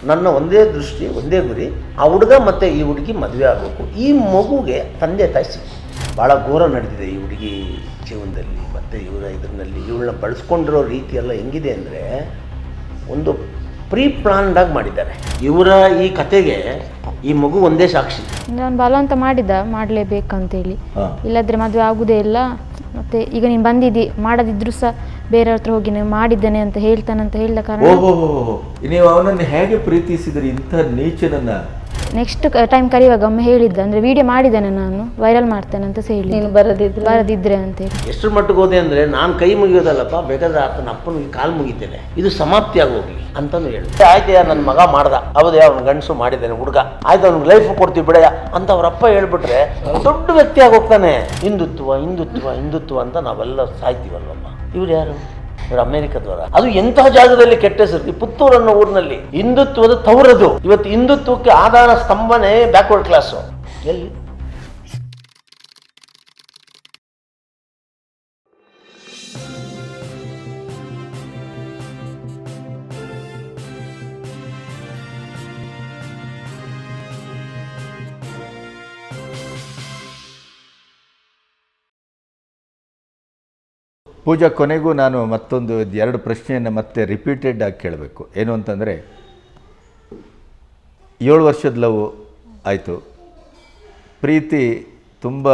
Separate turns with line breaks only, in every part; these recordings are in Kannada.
ನನ್ನ ಒಂದೇ ದೃಷ್ಟಿ, ಒಂದೇ ಗುರಿ, ಆ ಹುಡುಗ ಮತ್ತು ಈ ಹುಡುಗಿ ಮದುವೆ ಆಗಬೇಕು. ಈ ಮಗುಗೆ ತಂದೆ ತಾಯಿ ಸಿಕ್ಕು. ಭಾಳ ಘೋರ ನಡೆದಿದೆ ಈ ಹುಡುಗಿ ಜೀವನದಲ್ಲಿ. ಮತ್ತು ಇದರಲ್ಲಿ ಇವಳನ್ನ ಬಳಸ್ಕೊಂಡಿರೋ ರೀತಿಯೆಲ್ಲ ಹೆಂಗಿದೆ ಅಂದರೆ ಒಂದು ಪ್ರೀ ಪ್ಲಾನ್ಡಾಗಿ ಮಾಡಿದ್ದಾರೆ. ಇವರ ಈ ಕತೆಗೆ ಈ ಮಗು ಒಂದೇ ಸಾಕ್ಷಿ.
ನಾನು ಬಲವಂತ ಮಾಡಲೇಬೇಕಂತೇಳಿ, ಇಲ್ಲದ್ರೆ ಮದುವೆ ಆಗುದೇ ಇಲ್ಲ. ಮತ್ತೆ ಈಗ ನೀನು ಬಂದಿದ್ದಿ, ಮಾಡದಿದ್ರು ಸಹ ಬೇರೆಯವ್ರ ಹತ್ರ ಹೋಗಿ ನೀವು ಮಾಡಿದ್ದೇನೆ ಅಂತ ಹೇಳ್ತಾನಂತ ಹೇಳಿದ ಕಾರಣ.
ನೀವು ಅವನನ್ನು ಹೇಗೆ ಪ್ರೀತಿಸಿದ್ರಿ ಇಂಥ ನೀಚನನ್ನ?
ನೆಕ್ಸ್ಟ್ ಟೈಮ್ ಕರೆಯುವಾಗ ಒಮ್ಮೆ ಹೇಳಿದ್ದ, ಅಂದ್ರೆ ವಿಡಿಯೋ ಮಾಡಿದ್ದೇನೆ ನಾನು, ವೈರಲ್ ಮಾಡ್ತೇನೆ ಅಂತ ಹೇಳಿ, ನೀನು ಬರದಿದ್ರೆ ಅಂತೇಳಿ.
ಎಷ್ಟು ಮಟ್ಟಿಗೆ ಹೋದೆ ಅಂದರೆ ನಾನು ಕೈ ಮುಗಿಯೋದಲ್ಲಪ್ಪ, ಬೇಕಾದ್ರೆ ಆತನ ಅಪ್ಪನಿಗೆ ಕಾಲು ಮುಗಿತೇನೆ, ಇದು ಸಮಾಪ್ತಿಯಾಗಿ ಹೋಗ್ಲಿ ಅಂತಲೂ ಹೇಳಿ. ಆಯ್ತು ನನ್ನ ಮಗ ಮಾಡ್ದ, ಹೌದೇ ಅವ್ನ ಗಂಡಸು ಮಾಡಿದ್ದಾನೆ ಹುಡುಗ, ಆಯ್ತು ಅವ್ನಿಗೆ ಲೈಫ್ ಕೊಡ್ತೀವಿ ಬಿಡಯ್ಯ ಅಂತ ಅವರಪ್ಪ ಹೇಳ್ಬಿಟ್ರೆ ದೊಡ್ಡ ವ್ಯಕ್ತಿಯಾಗಿ ಹೋಗ್ತಾನೆ. ಹಿಂದುತ್ವ ಹಿಂದುತ್ವ ಹಿಂದುತ್ವ ಅಂತ ನಾವೆಲ್ಲ ಸಾಯ್ತೀವಲ್ವಮ್ಮ. ಇವ್ರು ಯಾರು? ಇವರು ಅಮೆರಿಕದವರ. ಅದು ಎಂತಹ ಜಾಗದಲ್ಲಿ ಕೆಟ್ಟ ಹೆಸರು. ಈ ಪುತ್ತೂರು ಅನ್ನೋ ಊರಿನಲ್ಲಿ ಹಿಂದುತ್ವದ ತವರದು. ಇವತ್ತು ಹಿಂದುತ್ವಕ್ಕೆ ಆಧಾರ ಸ್ತಂಭನೆ ಬ್ಯಾಕ್ವರ್ಡ್ ಕ್ಲಾಸು. ಎಲ್ಲಿ
ಪೂಜಾ, ಕೊನೆಗೂ ನಾನು ಮತ್ತೊಂದು 2 ಪ್ರಶ್ನೆಯನ್ನು ಮತ್ತೆ ರಿಪೀಟೆಡ್ ಆಗಿ ಕೇಳಬೇಕು. ಏನು ಅಂತಂದರೆ, 7 ವರ್ಷದ ಲವ್ ಆಯಿತು, ಪ್ರೀತಿ ತುಂಬ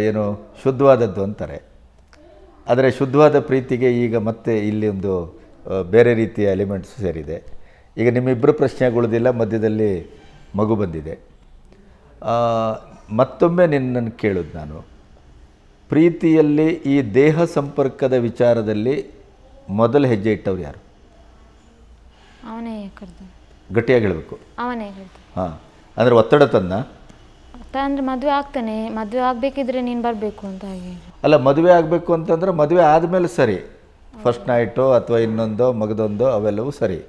ಏನು ಶುದ್ಧವಾದದ್ದು ಅಂತಾರೆ. ಆದರೆ ಶುದ್ಧವಾದ ಪ್ರೀತಿಗೆ ಈಗ ಮತ್ತೆ ಇಲ್ಲಿ ಒಂದು ಬೇರೆ ರೀತಿಯ ಎಲಿಮೆಂಟ್ಸ್ ಸೇರಿದೆ. ಈಗ ನಿಮ್ಮಿಬ್ಬರು ಪ್ರಶ್ನೆಗೊಳ್ಳೋದಿಲ್ಲ, ಮಧ್ಯದಲ್ಲಿ ಮಗು ಬಂದಿದೆ. ಮತ್ತೊಮ್ಮೆ ನಿನ್ನನ್ನು ಕೇಳೋದು ನಾನು, ಪ್ರೀತಿಯಲ್ಲಿ ಈ ದೇಹ ಸಂಪರ್ಕದ ವಿಚಾರದಲ್ಲಿ ಮೊದಲು ಹೆಜ್ಜೆ ಇಟ್ಟವ್ರು ಯಾರು?
ಅವನೇ ಕರೆದ.
ಗಟ್ಟಿಯಾಗಿ ಹೇಳಬೇಕು.
ಅವನೇ ಕರೆದ.
ಹಾಂ, ಅಂದರೆ ಒತ್ತಡ ತಂದ?
ಅಂದರೆ ಮದುವೆ ಆಗ್ತಾನೆ, ಮದುವೆ ಆಗಬೇಕಿದ್ರೆ ನೀನು ಬರಬೇಕು ಅಂತ. ಹಾಗೆ
ಅಲ್ಲ, ಮದುವೆ ಆಗಬೇಕು ಅಂತಂದ್ರೆ ಮದುವೆ ಆದಮೇಲೆ ಸರಿ, ಫಸ್ಟ್ ನೈಟೋ ಅಥವಾ ಇನ್ನೊಂದೋ ಮಗದೊಂದೋ ಅವೆಲ್ಲವೂ ಸರಿ.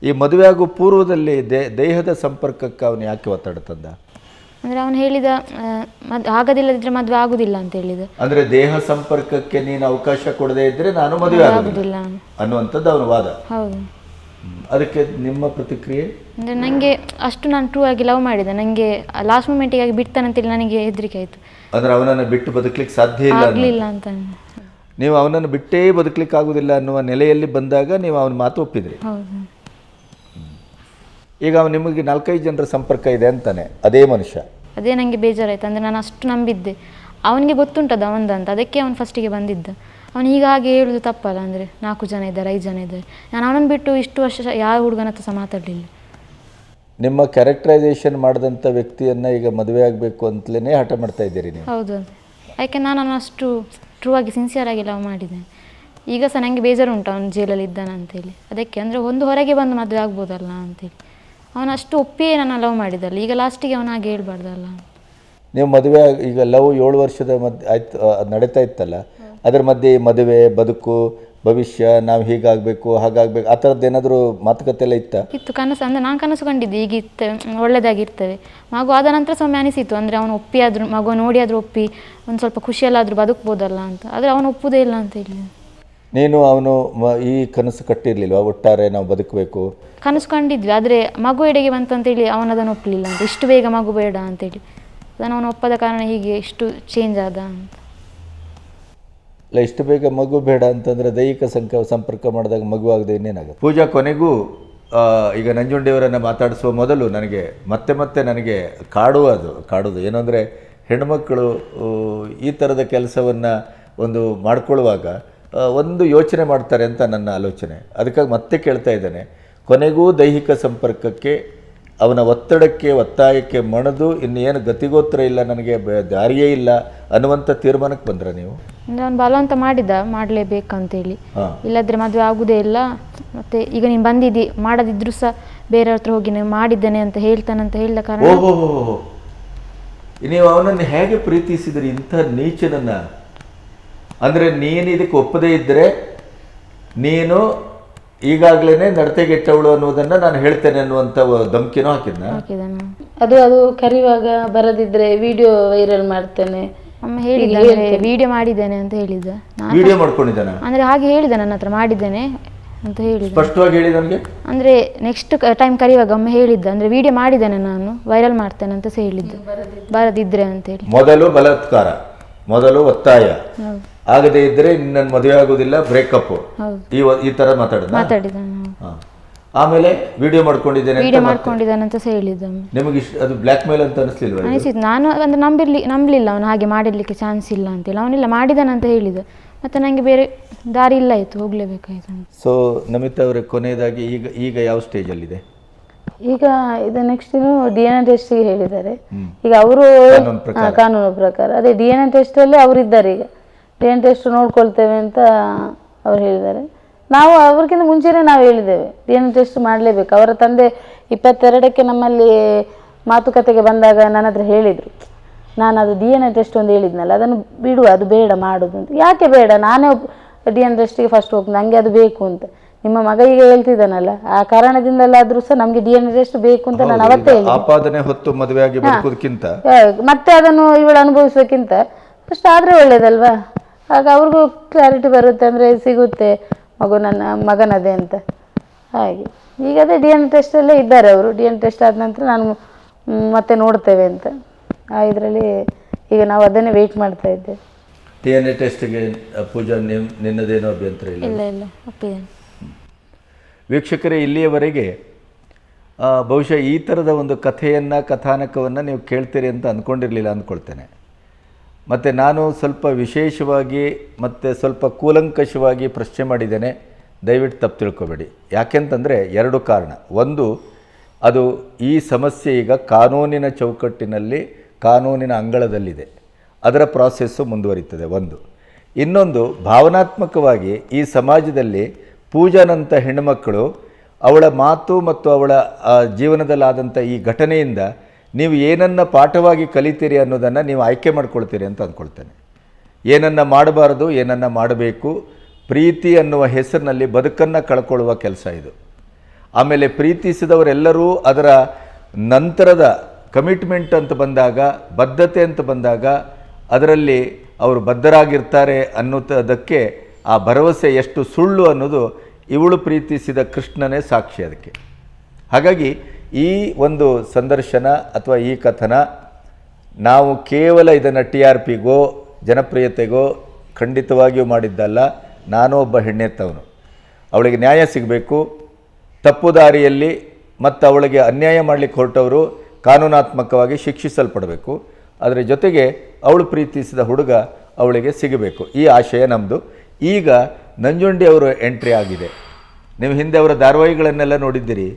ಈ ಮದುವೆ ಆಗೋ ಪೂರ್ವದಲ್ಲಿ ದೇಹದ ಸಂಪರ್ಕಕ್ಕೆ ಅವನು ಯಾಕೆ ಒತ್ತಡ ತಂದ?
ಅಂದರೆ ಅವನು ಹೇಳಿದ ಆಗದಿಲ್ಲದಿದ್ರೆ ಮದುವೆ ಆಗುದಿಲ್ಲ ಅಂತ ಹೇಳಿದ.
ಅಂದರೆ ದೇಹ ಸಂಪರ್ಕಕ್ಕೆ ನೀನು ಅವಕಾಶ ಕೊಡದೇ ಇದ್ರೆ ನಾನು ಮದುವೆ ಆಗುದಿಲ್ಲ ಅನ್ನುವಂಥದ್ದು ಅವನ ವಾದ.
ಹೌದು.
ಅದಕ್ಕೆ ನಿಮ್ಮ ಪ್ರತಿಕ್ರಿಯೆ?
ಅಂದರೆ ನನಗೆ ಅಷ್ಟು ನಾನು ಟ್ರೂ ಆಗಿ ಲವ್ ಮಾಡಿದೆ, ನನಗೆ ಲಾಸ್ಟ್ ಮೂಮೆಂಟಿಗಾಗಿ ಬಿಡ್ತಾನಂತೇಳಿ ನನಗೆ ಹೆದರಿಕೆ ಆಯಿತು.
ಅಂದರೆ ಅವನನ್ನು ಬಿಟ್ಟು ಬದುಕಲಿಕ್ಕೆ ಸಾಧ್ಯ
ಆಗಲಿಲ್ಲ ಅಂತ.
ನೀವು ಅವನನ್ನು ಬಿಟ್ಟೇ ಬದುಕಲಿಕ್ಕೆ ಆಗುದಿಲ್ಲ ಅನ್ನುವ ನೆಲೆಯಲ್ಲಿ ಬಂದಾಗ ನೀವು ಅವನ ಮಾತು ಒಪ್ಪಿದ್ರಿ.
ಹೌದು.
ಈಗ ಅವನು ನಿಮಗೆ 4-5 ಜನರ ಸಂಪರ್ಕ ಇದೆ ಅಂತಾನೆ, ಅದೇ ಮನುಷ್ಯ.
ಅದೇ ನನಗೆ ಬೇಜಾರಾಯ್ತು. ಅಂದರೆ ನಾನು ಅಷ್ಟು ನಂಬಿದ್ದೆ, ಅವನಿಗೆ ಗೊತ್ತುಂಟದ ಅವಂದಂತ, ಅದಕ್ಕೆ ಅವನು ಫಸ್ಟಿಗೆ ಬಂದಿದ್ದ. ಅವನು ಈಗ ಹಾಗೆ ಹೇಳೋದು ತಪ್ಪಲ್ಲ. ಅಂದರೆ 4 ಜನ ಇದ್ದಾರೆ, 5 ಜನ ಇದ್ದಾರೆ. ನಾನು ಅವನನ್ನು ಬಿಟ್ಟು ಇಷ್ಟು ವರ್ಷ ಯಾವ ಹುಡುಗನ ಹತ್ರ ಸಹ ಮಾತಾಡಲಿಲ್ಲ.
ನಿಮ್ಮ ಕ್ಯಾರೆಕ್ಟರೈಸೇಷನ್ ಮಾಡಿದಂಥ ವ್ಯಕ್ತಿಯನ್ನು ಈಗ ಮದುವೆ ಆಗಬೇಕು ಅಂತಲೇ ಹಠ ಮಾಡ್ತಾ ಇದ್ದೀರಿ ನೀವು?
ಹೌದು. ಯಾಕೆ ನಾನು ಅಷ್ಟು ಟ್ರೂ ಆಗಿ ಸಿನ್ಸಿಯರ್ ಆಗಿ ಲವ್ ಮಾಡಿದ್ದೇನೆ. ಈಗ ಸಹ ನನಗೆ ಬೇಜಾರುಂಟು ಅವನು ಜೈಲಲ್ಲಿ ಇದ್ದಾನೆ ಅಂತೇಳಿ. ಅದಕ್ಕೆ ಅಂದರೆ ಒಂದು ಹೊರಗೆ ಬಂದು ಮದುವೆ ಆಗ್ಬೋದಲ್ಲ ಅಂತೇಳಿ ಅವನು ಅಷ್ಟು ಒಪ್ಪಿಯೇ ನಾನು ಲವ್ ಮಾಡಿದ್ದಲ್ಲ. ಈಗ ಲಾಸ್ಟಿಗೆ ಅವನು ಹಾಗೆ ಹೇಳ್ಬಾರ್ದಲ್ಲ.
ನೀವು ಮದುವೆ ಈಗ ಲವ್ 7 ವರ್ಷದ ಮಧ್ಯೆ ಆಯ್ತು ನಡೀತಾ ಇತ್ತಲ್ಲ, ಅದರ ಮಧ್ಯೆ ಮದುವೆ, ಬದುಕು, ಭವಿಷ್ಯ, ನಾವು ಹೀಗಾಗಬೇಕು ಹಾಗಾಗಬೇಕು ಆ ಥರದ್ದು ಏನಾದರೂ ಮಾತುಕತೆ ಎಲ್ಲ ಇತ್ತು?
ಕನಸು. ಅಂದರೆ ನಾನು ಕನಸು ಕಂಡಿದ್ದೆ ಈಗ ಒಳ್ಳೆದಾಗಿರ್ತೇವೆ. ಮಗು ಆದ ನಂತರ ಸೊಮ್ಮೆ ಅನಿಸಿತು, ಅಂದರೆ ಅವನು ಒಪ್ಪಿ ಆದರೂ ಮಗು ನೋಡಿ ಆದರೂ ಒಪ್ಪಿ ಒಂದು ಸ್ವಲ್ಪ ಖುಷಿಯಲ್ಲಾದರೂ ಬದುಕ್ಬೋದಲ್ಲ ಅಂತ. ಆದರೆ ಅವನು ಒಪ್ಪುವುದೇ ಇಲ್ಲ ಅಂತ ಹೇಳಿ.
ನೀನು ಅವನು ಈ ಕನಸು ಕಟ್ಟಿರಲಿಲ್ವಾ? ಒಟ್ಟಾರೆ ನಾವು ಬದುಕಬೇಕು
ಕನಸು ಕಂಡಿದ್ವಿ, ಆದರೆ ಮಗು ಎಡೆಗೆ ಬಂತಂತೇಳಿ ಅವನದನ್ನು ಒಪ್ಪಲಿಲ್ಲ ಅಂತ. ಇಷ್ಟು ಬೇಗ ಮಗು ಬೇಡ ಅಂತೇಳಿ ಅದನ್ನು ಅವನು ಒಪ್ಪದ ಕಾರಣ ಹೀಗೆ ಇಷ್ಟು ಚೇಂಜ್ ಆದ ಅಂತ.
ಇಲ್ಲ, ಇಷ್ಟು ಬೇಗ ಮಗು ಬೇಡ ಅಂತಂದರೆ ದೈಹಿಕ ಸಂಪರ್ಕ ಮಾಡಿದಾಗ ಮಗು ಆಗದೆ ಇನ್ನೇನಾಗುತ್ತೆ? ಪೂಜಾ, ಕೊನೆಗೂ ಈಗ ನಂಜುಂಡಿಯವರನ್ನು ಮಾತಾಡಿಸುವ ಮೊದಲು ನನಗೆ ಮತ್ತೆ ನನಗೆ ಕಾಡುವುದು ಏನು ಅಂದರೆ, ಹೆಣ್ಮಕ್ಕಳು ಈ ಥರದ ಕೆಲಸವನ್ನು ಒಂದು ಮಾಡ್ಕೊಳ್ಳುವಾಗ ಒಂದು ಯೋಚನೆ ಮಾಡ್ತಾರೆ ಅಂತ ನನ್ನ ಆಲೋಚನೆ. ಅದಕ್ಕಾಗಿ ಮತ್ತೆ ಕೇಳ್ತಾ ಇದ್ದೇನೆ, ಕೊನೆಗೂ ದೈಹಿಕ ಸಂಪರ್ಕಕ್ಕೆ ಅವನ ಒತ್ತಾಯಕ್ಕೆ ಮಣಿದು ಇನ್ನೇನು ಗತಿಗೋತ್ರ ಇಲ್ಲ, ನನಗೆ ದಾರಿಯೇ ಇಲ್ಲ ಅನ್ನುವಂಥ ತೀರ್ಮಾನಕ್ಕೆ ಬಂದ್ರೆ ನೀವು?
ಅವನು ಬಲವಂತ ಮಾಡಲೇಬೇಕಂತೇಳಿ, ಇಲ್ಲದ್ರೆ ಮದುವೆ ಆಗುದೇ ಇಲ್ಲ. ಮತ್ತೆ ಈಗ ನೀನು ಬಂದಿದ್ದಿ, ಮಾಡದಿದ್ರು ಸಹ ಬೇರೆಯವ್ರ ಹತ್ರ ಹೋಗಿ ನೀವು ಮಾಡಿದ್ದೇನೆ ಅಂತ ಹೇಳ್ತಾನಂತ ಹೇಳಿದ ಕಾರಣ.
ನೀವು ಅವನನ್ನು ಹೇಗೆ ಪ್ರೀತಿಸಿದ್ರಿ ಇಂಥ ನೀಚನನ್ನ? ಅಂದರೆ ನೀನು ಇದಕ್ಕೆ ಒಪ್ಪದೇ ಇದ್ದರೆ ನೀನು ಈಗಾಗಲೇ ನಡತೆಗೆಟ್ಟವಳು ಅನ್ನೋದನ್ನು ನಾನು ಹೇಳ್ತೇನೆ ಅನ್ನುವಂಥ ಧಮಕಿನೂ ಹಾಕಿದ್ನ?
ಅದು ಕರೆಯುವಾಗ ಬರದಿದ್ರೆ ವಿಡಿಯೋ ವೈರಲ್ ಮಾಡ್ತೇನೆ
ಅಮ್ಮ ಹೇಳಿದ, ವಿಡಿಯೋ ಮಾಡಿದ್ದೇನೆ ಅಂತ ಹೇಳಿದ್ದ.
ವಿಡಿಯೋ ಮಾಡ್ಕೊಂಡಿದ್ದಾನೆ
ಅಂದರೆ ಹಾಗೆ ಹೇಳಿದ, ನನ್ನ ಹತ್ರ ಮಾಡಿದ್ದೇನೆ, ಅಂತ ಹೇಳಿದ.
ಸ್ಪಷ್ಟವಾಗಿ ಹೇಳಿ ನನಗೆ.
ಅಂದರೆ ನೆಕ್ಸ್ಟ್ ಟೈಮ್ ಕರೆಯುವಾಗ ಒಮ್ಮೆ ಹೇಳಿದ್ದ, ಅಂದರೆ ವಿಡಿಯೋ ಮಾಡಿದ್ದೇನೆ ನಾನು, ವೈರಲ್ ಮಾಡ್ತೇನೆ ಅಂತ ಸಹ ಹೇಳಿದ್ದು, ಬರದಿದ್ರೆ ಅಂತೇಳಿ.
ಮೊದಲು ಬಲಾತ್ಕಾರ, ಮೊದಲು ಒತ್ತಾಯ,
ಹೌದು
ಆಗದೆ ಇದ್ರೆ ನನ್ನ ಮದುವೆ ಆಗುದಿಲ್ಲ, ಬ್ರೇಕಪ್, ಈ ತರ
ಮಾತಾಡಿದ.
ಆಮೇಲೆ ವಿಡಿಯೋ ಮಾಡ್ಕೊಂಡಿದ್ದೇನೆ
ಅಂತ ಸಹ ಹೇಳಿದ್ದ.
ನಿಮಗೆ ಅದು ಬ್ಲ್ಯಾಕ್ ಮೇಲ್ ಅಂತ ಅನಿಸ್ಲಿಲ್ವಾ?
ಅನಿಸಿತ್ತು. ನಾನು ಅಂದರೆ ನಂಬಲಿಲ್ಲ ಅವನು ಹಾಗೆ ಮಾಡಿರ್ಲಿಕ್ಕೆ ಚಾನ್ಸ್ ಇಲ್ಲ ಅಂತೇಳಿ. ಅವನಿಲ್ಲ ಮಾಡಿದಾನಂತ ಹೇಳಿದ. ಮತ್ತು ನನಗೆ ಬೇರೆ ದಾರಿ ಇಲ್ಲ ಆಯಿತು, ಹೋಗಲೇಬೇಕಾಯ್ತು ಅಂತ.
ಸೊ ನಮಿತಾ ಅವರೇ, ಕೊನೆಯದಾಗಿ ಈಗ ಯಾವ ಸ್ಟೇಜಲ್ಲಿದೆ?
ಈಗ ಇದು ನೆಕ್ಸ್ಟ್ DNA ಟೆಸ್ಟಿಗೆ ಹೇಳಿದ್ದಾರೆ. ಈಗ ಅವರು ಕಾನೂನು ಪ್ರಕಾರ ಅದೇ DNA ಟೆಸ್ಟಲ್ಲಿ ಅವರಿದ್ದಾರೆ. ಈಗ DNA ಟೆಸ್ಟ್ ನೋಡ್ಕೊಳ್ತೇವೆ ಅಂತ ಅವ್ರು ಹೇಳಿದ್ದಾರೆ. ನಾವು ಅವ್ರಿಗಿಂತ ಮುಂಚೆನೇ ನಾವು ಹೇಳಿದ್ದೇವೆ DNA ಟೆಸ್ಟ್ ಮಾಡಲೇಬೇಕು. ಅವರ ತಂದೆ 22ಕ್ಕೆ ನಮ್ಮಲ್ಲಿ ಮಾತುಕತೆಗೆ ಬಂದಾಗ ನನ್ನ ಹತ್ರ ಹೇಳಿದರು, ನಾನು ಅದು DNA ಟೆಸ್ಟ್ ಒಂದು ಹೇಳಿದ್ನಲ್ಲ, ಅದನ್ನು ಬಿಡುವ, ಅದು ಬೇಡ ಮಾಡೋದು ಅಂತ. ಯಾಕೆ ಬೇಡ, ನಾನೇ DNA ಟೆಸ್ಟಿಗೆ ಫಸ್ಟ್ ಹೋಗ್ತೀನಿ, ನನಗೆ ಅದು ಬೇಕು ಅಂತ. ನಿಮ್ಮ ಮಗ ಈಗ ಹೇಳ್ತಿದ್ದಾನಲ್ಲ, ಆ ಕಾರಣದಿಂದಲಾದ್ರೂ ಸಹ ನಮಗೆ DNA ಟೆಸ್ಟ್ ಬೇಕು ಅಂತ ನಾನು ಅವತ್ತೇ ಹೇಳಿದೆ.
ಆಪಾದನೆ ಹೊತ್ತು ಮದುವೆಯಾಗಿ ಬದುಕೋದಕ್ಕಿಂತ
ಮತ್ತೆ ಅದನ್ನು ಇವಳು ಅನುಭವಿಸೋಕ್ಕಿಂತ ಫಸ್ಟ್ ಆದರೆ ಒಳ್ಳೇದಲ್ವಾ? ಆಗ ಅವ್ರಿಗೂ ಕ್ಲಾರಿಟಿ ಬರುತ್ತೆ, ಅಂದರೆ ಸಿಗುತ್ತೆ ಮಗು ನನ್ನ ಮಗನದೇ ಅಂತ. ಹಾಗೆ ಈಗ ಅದೇ DNA ಟೆಸ್ಟಲ್ಲೇ ಇದ್ದಾರೆ ಅವರು. DNA ಟೆಸ್ಟ್ ಆದ ನಂತರ ನಾನು ಮತ್ತೆ ನೋಡ್ತೇವೆ ಅಂತ ಇದರಲ್ಲಿ ಈಗ ನಾವು ಅದನ್ನೇ ವೆಯ್ಟ್ ಮಾಡ್ತಾ ಇದ್ದೇವೆ.
DNA ಟೆಸ್ಟ್ಗೆ ಪೂಜಾ ನಿನ್ನದೇನೋ ಅಭ್ಯಂತರ ಇಲ್ಲ?
ಇಲ್ಲ ಒಪ್ಪಿದ್ದೇನೆ.
ವೀಕ್ಷಕರೇ, ಇಲ್ಲಿಯವರೆಗೆ ಬಹುಶಃ ಈ ಥರದ ಒಂದು ಕಥಾನಕವನ್ನು ನೀವು ಕೇಳ್ತೀರಿ ಅಂತ ಅಂದ್ಕೊಂಡಿರಲಿಲ್ಲ ಅಂದ್ಕೊಳ್ತೇನೆ. ಮತ್ತು ನಾನು ಸ್ವಲ್ಪ ವಿಶೇಷವಾಗಿ ಮತ್ತು ಸ್ವಲ್ಪ ಕೂಲಂಕಷವಾಗಿ ಪ್ರಶ್ನೆ ಮಾಡಿದ್ದೇನೆ, ದಯವಿಟ್ಟು ತಪ್ಪು ತಿಳ್ಕೊಬೇಡಿ. ಯಾಕೆಂತಂದರೆ ಎರಡು ಕಾರಣ. ಒಂದು, ಅದು ಈ ಸಮಸ್ಯೆ ಈಗ ಕಾನೂನಿನ ಚೌಕಟ್ಟಿನಲ್ಲಿ, ಕಾನೂನಿನ ಅಂಗಳದಲ್ಲಿದೆ, ಅದರ ಪ್ರಾಸೆಸ್ಸು ಮುಂದುವರಿತದೆ ಒಂದು. ಇನ್ನೊಂದು, ಭಾವನಾತ್ಮಕವಾಗಿ ಈ ಸಮಾಜದಲ್ಲಿ ಪೂಜಾನಂಥ ಹೆಣ್ಣುಮಕ್ಕಳು, ಅವಳ ಮಾತು ಮತ್ತು ಅವಳ ಜೀವನದಲ್ಲಾದಂಥ ಈ ಘಟನೆಯಿಂದ ನೀವು ಏನನ್ನು ಪಾಠವಾಗಿ ಕಲಿತೀರಿ ಅನ್ನೋದನ್ನು ನೀವು ಆಯ್ಕೆ ಮಾಡ್ಕೊಳ್ತೀರಿ ಅಂತ ಅಂದ್ಕೊಳ್ತೇನೆ. ಏನನ್ನು ಮಾಡಬಾರ್ದು, ಏನನ್ನು ಮಾಡಬೇಕು, ಪ್ರೀತಿ ಅನ್ನುವ ಹೆಸರಿನಲ್ಲಿ ಬದುಕನ್ನು ಕಳ್ಕೊಳ್ಳುವ ಕೆಲಸ ಇದು. ಆಮೇಲೆ ಪ್ರೀತಿಸಿದವರೆಲ್ಲರೂ ಅದರ ನಂತರದ ಕಮಿಟ್ಮೆಂಟ್ ಅಂತ ಬಂದಾಗ, ಬದ್ಧತೆ ಅಂತ ಬಂದಾಗ ಅದರಲ್ಲಿ ಅವರು ಬದ್ಧರಾಗಿರ್ತಾರೆ ಅನ್ನೋದಕ್ಕೆ ಆ ಭರವಸೆ ಎಷ್ಟು ಸುಳ್ಳು ಅನ್ನೋದು ಇವಳು ಪ್ರೀತಿಸಿದ ಕೃಷ್ಣನೇ ಸಾಕ್ಷಿ ಅದಕ್ಕೆ. ಹಾಗಾಗಿ ಈ ಒಂದು ಸಂದರ್ಶನ ಅಥವಾ ಈ ಕಥನ ನಾವು ಕೇವಲ ಇದನ್ನು TRPಗೋ ಜನಪ್ರಿಯತೆಗೋ ಖಂಡಿತವಾಗಿಯೂ ಮಾಡಿದ್ದಲ್ಲ. ನಾನು ಒಬ್ಬ ಹೆಣ್ಣೆತ್ತವನು, ಅವಳಿಗೆ ನ್ಯಾಯ ಸಿಗಬೇಕು. ತಪ್ಪು ದಾರಿಯಲ್ಲಿ ಮತ್ತು ಅವಳಿಗೆ ಅನ್ಯಾಯ ಮಾಡಲಿಕ್ಕೆ ಹೊರಟವರು ಕಾನೂನಾತ್ಮಕವಾಗಿ ಶಿಕ್ಷಿಸಲ್ಪಡಬೇಕು. ಅದರ ಜೊತೆಗೆ ಅವಳು ಪ್ರೀತಿಸಿದ ಹುಡುಗ ಅವಳಿಗೆ ಸಿಗಬೇಕು, ಈ ಆಶಯ ನಮ್ಮದು. ಈಗ ನಂಜುಂಡಿ ಅವರು ಎಂಟ್ರಿ ಆಗಿದೆ. ನೀವು ಹಿಂದೆ ಅವರ ಧಾರಾವಾಹಿಗಳನ್ನೆಲ್ಲ ನೋಡಿದ್ದೀರಿ.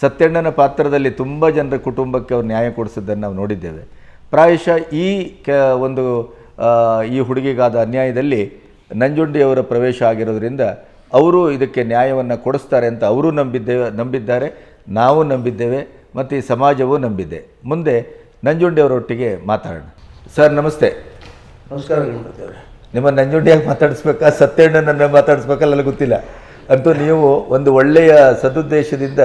ಸತ್ಯಣ್ಣನ ಪಾತ್ರದಲ್ಲಿ ತುಂಬ ಜನರ ಕುಟುಂಬಕ್ಕೆ ಅವರು ನ್ಯಾಯ ಕೊಡಿಸಿದ್ದನ್ನು ನಾವು ನೋಡಿದ್ದೇವೆ. ಪ್ರಾಯಶಃ ಈ ಹುಡುಗಿಗಾದ ಅನ್ಯಾಯದಲ್ಲಿ ನಂಜುಂಡಿಯವರ ಪ್ರವೇಶ ಆಗಿರೋದ್ರಿಂದ ಅವರು ಇದಕ್ಕೆ ನ್ಯಾಯವನ್ನು ಕೊಡಿಸ್ತಾರೆ ಅಂತ ಅವರು ನಂಬಿದ್ದಾರೆ, ನಾವು ನಂಬಿದ್ದೇವೆ ಮತ್ತು ಈ ಸಮಾಜವೂ ನಂಬಿದೆ. ಮುಂದೆ ನಂಜುಂಡಿಯವರೊಟ್ಟಿಗೆ ಮಾತಾಡೋಣ. ಸರ್ ನಮಸ್ತೆ.
ನಮಸ್ಕಾರ.
ನಿಮ್ಮ ನಂಜುಂಡಿಯಾಗಿ ಮಾತಾಡಿಸ್ಬೇಕಾ, ಸತ್ಯಣ್ಣನನ್ನು ಮಾತಾಡಿಸ್ಬೇಕಲ್ಲ ನನಗೆ ಗೊತ್ತಿಲ್ಲ. ಅಂತೂ ನೀವು ಒಂದು ಒಳ್ಳೆಯ ಸದುದ್ದೇಶದಿಂದ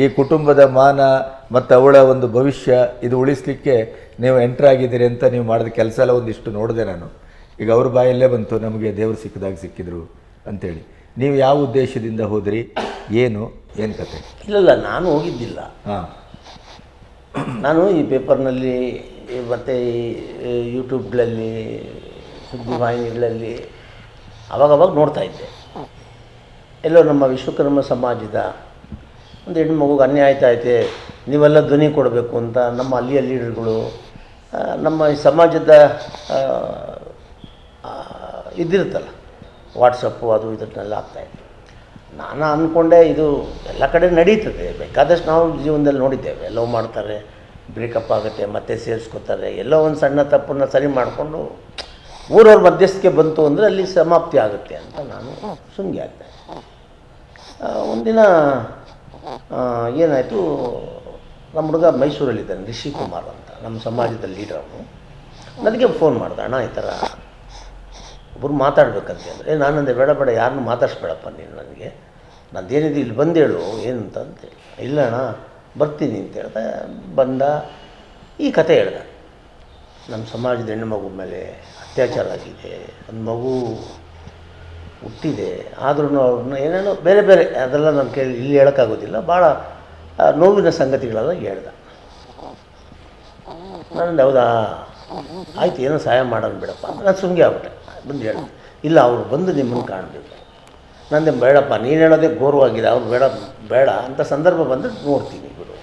ಈ ಕುಟುಂಬದ ಮಾನ ಮತ್ತು ಅವಳ ಒಂದು ಭವಿಷ್ಯ ಇದು ಉಳಿಸಲಿಕ್ಕೆ ನೀವು ಎಂಟ್ರ್ ಆಗಿದ್ದೀರಿ ಅಂತ ನೀವು ಮಾಡಿದ ಕೆಲಸ ಎಲ್ಲ ಒಂದಿಷ್ಟು ನೋಡಿದೆ ನಾನು. ಈಗ ಅವ್ರ ಬಾಯಲ್ಲೇ ಬಂತು, ನಮಗೆ ದೇವರು ಸಿಕ್ಕಿದ್ರು ಅಂಥೇಳಿ. ನೀವು ಯಾವ ಉದ್ದೇಶದಿಂದ ಹೋದ್ರಿ, ಏನು ಕತೆ?
ಇಲ್ಲ, ನಾನು ಹೋಗಿದ್ದಿಲ್ಲ. ನಾನು ಈ ಪೇಪರ್ನಲ್ಲಿ ಮತ್ತು ಈ ಯೂಟ್ಯೂಬ್ಗಳಲ್ಲಿ ಸುದ್ದಿವಾಹಿನಿಗಳಲ್ಲಿ ಅವಾಗವಾಗ ನೋಡ್ತಾ ಇದ್ದೆ. ಎಲ್ಲೋ ನಮ್ಮ ವಿಶ್ವಕರ್ಮ ಸಮಾಜದ ಒಂದು ಹೆಣ್ಣು ಮಗುಗೆ ಅನ್ಯಾಯ ಆಯ್ತೈತೆ, ನೀವೆಲ್ಲ ಧ್ವನಿ ಕೊಡಬೇಕು ಅಂತ ನಮ್ಮ ಅಲ್ಲಿಯ ಲೀಡರ್ಗಳು, ನಮ್ಮ ಈ ಸಮಾಜದ ಇದ್ದಿರುತ್ತಲ್ಲ ವಾಟ್ಸಪ್ಪು ಅದು ಇದನ್ನೆಲ್ಲ ಆಗ್ತಾಯಿತ್ತು. ನಾನು ಅಂದ್ಕೊಂಡೆ ಇದು ಎಲ್ಲ ಕಡೆ ನಡೀತದೆ, ಬೇಕಾದಷ್ಟು ನಾವು ಜೀವನದಲ್ಲಿ ನೋಡಿದ್ದೇವೆ. ಲವ್ ಮಾಡ್ತಾರೆ, ಬ್ರೇಕಪ್ ಆಗುತ್ತೆ, ಮತ್ತೆ ಸೇರಿಸ್ಕೊತಾರೆ, ಎಲ್ಲೋ ಒಂದು ಸಣ್ಣ ತಪ್ಪನ್ನು ಸರಿ ಮಾಡಿಕೊಂಡು ಊರವ್ರ ಮಧ್ಯಸ್ಥಿಕೆ ಬಂತು ಅಂದರೆ ಅಲ್ಲಿ ಸಮಾಪ್ತಿ ಆಗುತ್ತೆ ಅಂತ ನಾನು ಸುಮ್ಮನೆ ಆಗ್ತಾಯಿದ್ದೆ. ಒಂದಿನ ಏನಾಯಿತು, ನಮ್ಮ ಹುಡುಗ ಮೈಸೂರಲ್ಲಿದ್ದಾನೆ, ರಿಷಿ ಕುಮಾರ್ ಅಂತ, ನಮ್ಮ ಸಮಾಜದ ಲೀಡರ್ ಅವನು. ನನಗೆ ಫೋನ್ ಮಾಡ್ದೆ, ಅಣ್ಣ ಈ ಥರ ಒಬ್ಬರು ಮಾತಾಡ್ಬೇಕಂತ ಅಂದರೆ. ನಾನಂದೆ ಬೇಡ ಯಾರನ್ನೂ ಮಾತಾಡಿಸ್ಬೇಡಪ್ಪ ನೀನು, ನನಗೆ ನಂದೇನಿದೆ ಇಲ್ಲಿ ಬಂದೇಳು ಏನು ಅಂತೇಳಿ. ಇಲ್ಲ ಅಣ್ಣ ಬರ್ತೀನಿ ಅಂತ ಹೇಳ್ದೆ. ಬಂದ ಈ ಕತೆ ಹೇಳ್ದೆ. ನಮ್ಮ ಸಮಾಜದ ಹೆಣ್ಣು ಮಗು ಮೇಲೆ ಅತ್ಯಾಚಾರ ಆಗಿದೆ, ಒಂದು ಮಗು ಹುಟ್ಟಿದೆ. ಆದ್ರೂ ಅವ್ರನ್ನ ಏನೇನೋ ಬೇರೆ ಬೇರೆ ಅದೆಲ್ಲ ನನ್ನ ಕೈಲಿ ಇಲ್ಲಿ ಹೇಳೋಕ್ಕಾಗೋದಿಲ್ಲ. ಭಾಳ ನೋವಿನ ಸಂಗತಿಗಳೆಲ್ಲ ಹೇಳ್ದ. ನಾನು ಹೌದಾ ಆಯ್ತು, ಏನೋ ಸಹಾಯ ಮಾಡೋಣ ಬಿಡಪ್ಪ ಅಂತ ನಾನು ಸುಮ್ಗೆ ಆಗ್ಬಿಟ್ಟೆ. ಬಂದು ಹೇಳಿದೆ, ಇಲ್ಲ ಅವರು ಬಂದು ನಿಮ್ಮನ್ನು ಕಾಣಬೇಕು. ನಂದೆ ಬೇಡಪ್ಪ, ನೀನು ಹೇಳೋದೇ ಗೌರವಾಗಿದೆ, ಅವ್ರು ಬೇಡ ಅಂತ ಸಂದರ್ಭ ಬಂದರೆ ನೋಡ್ತೀನಿ ಗುರು.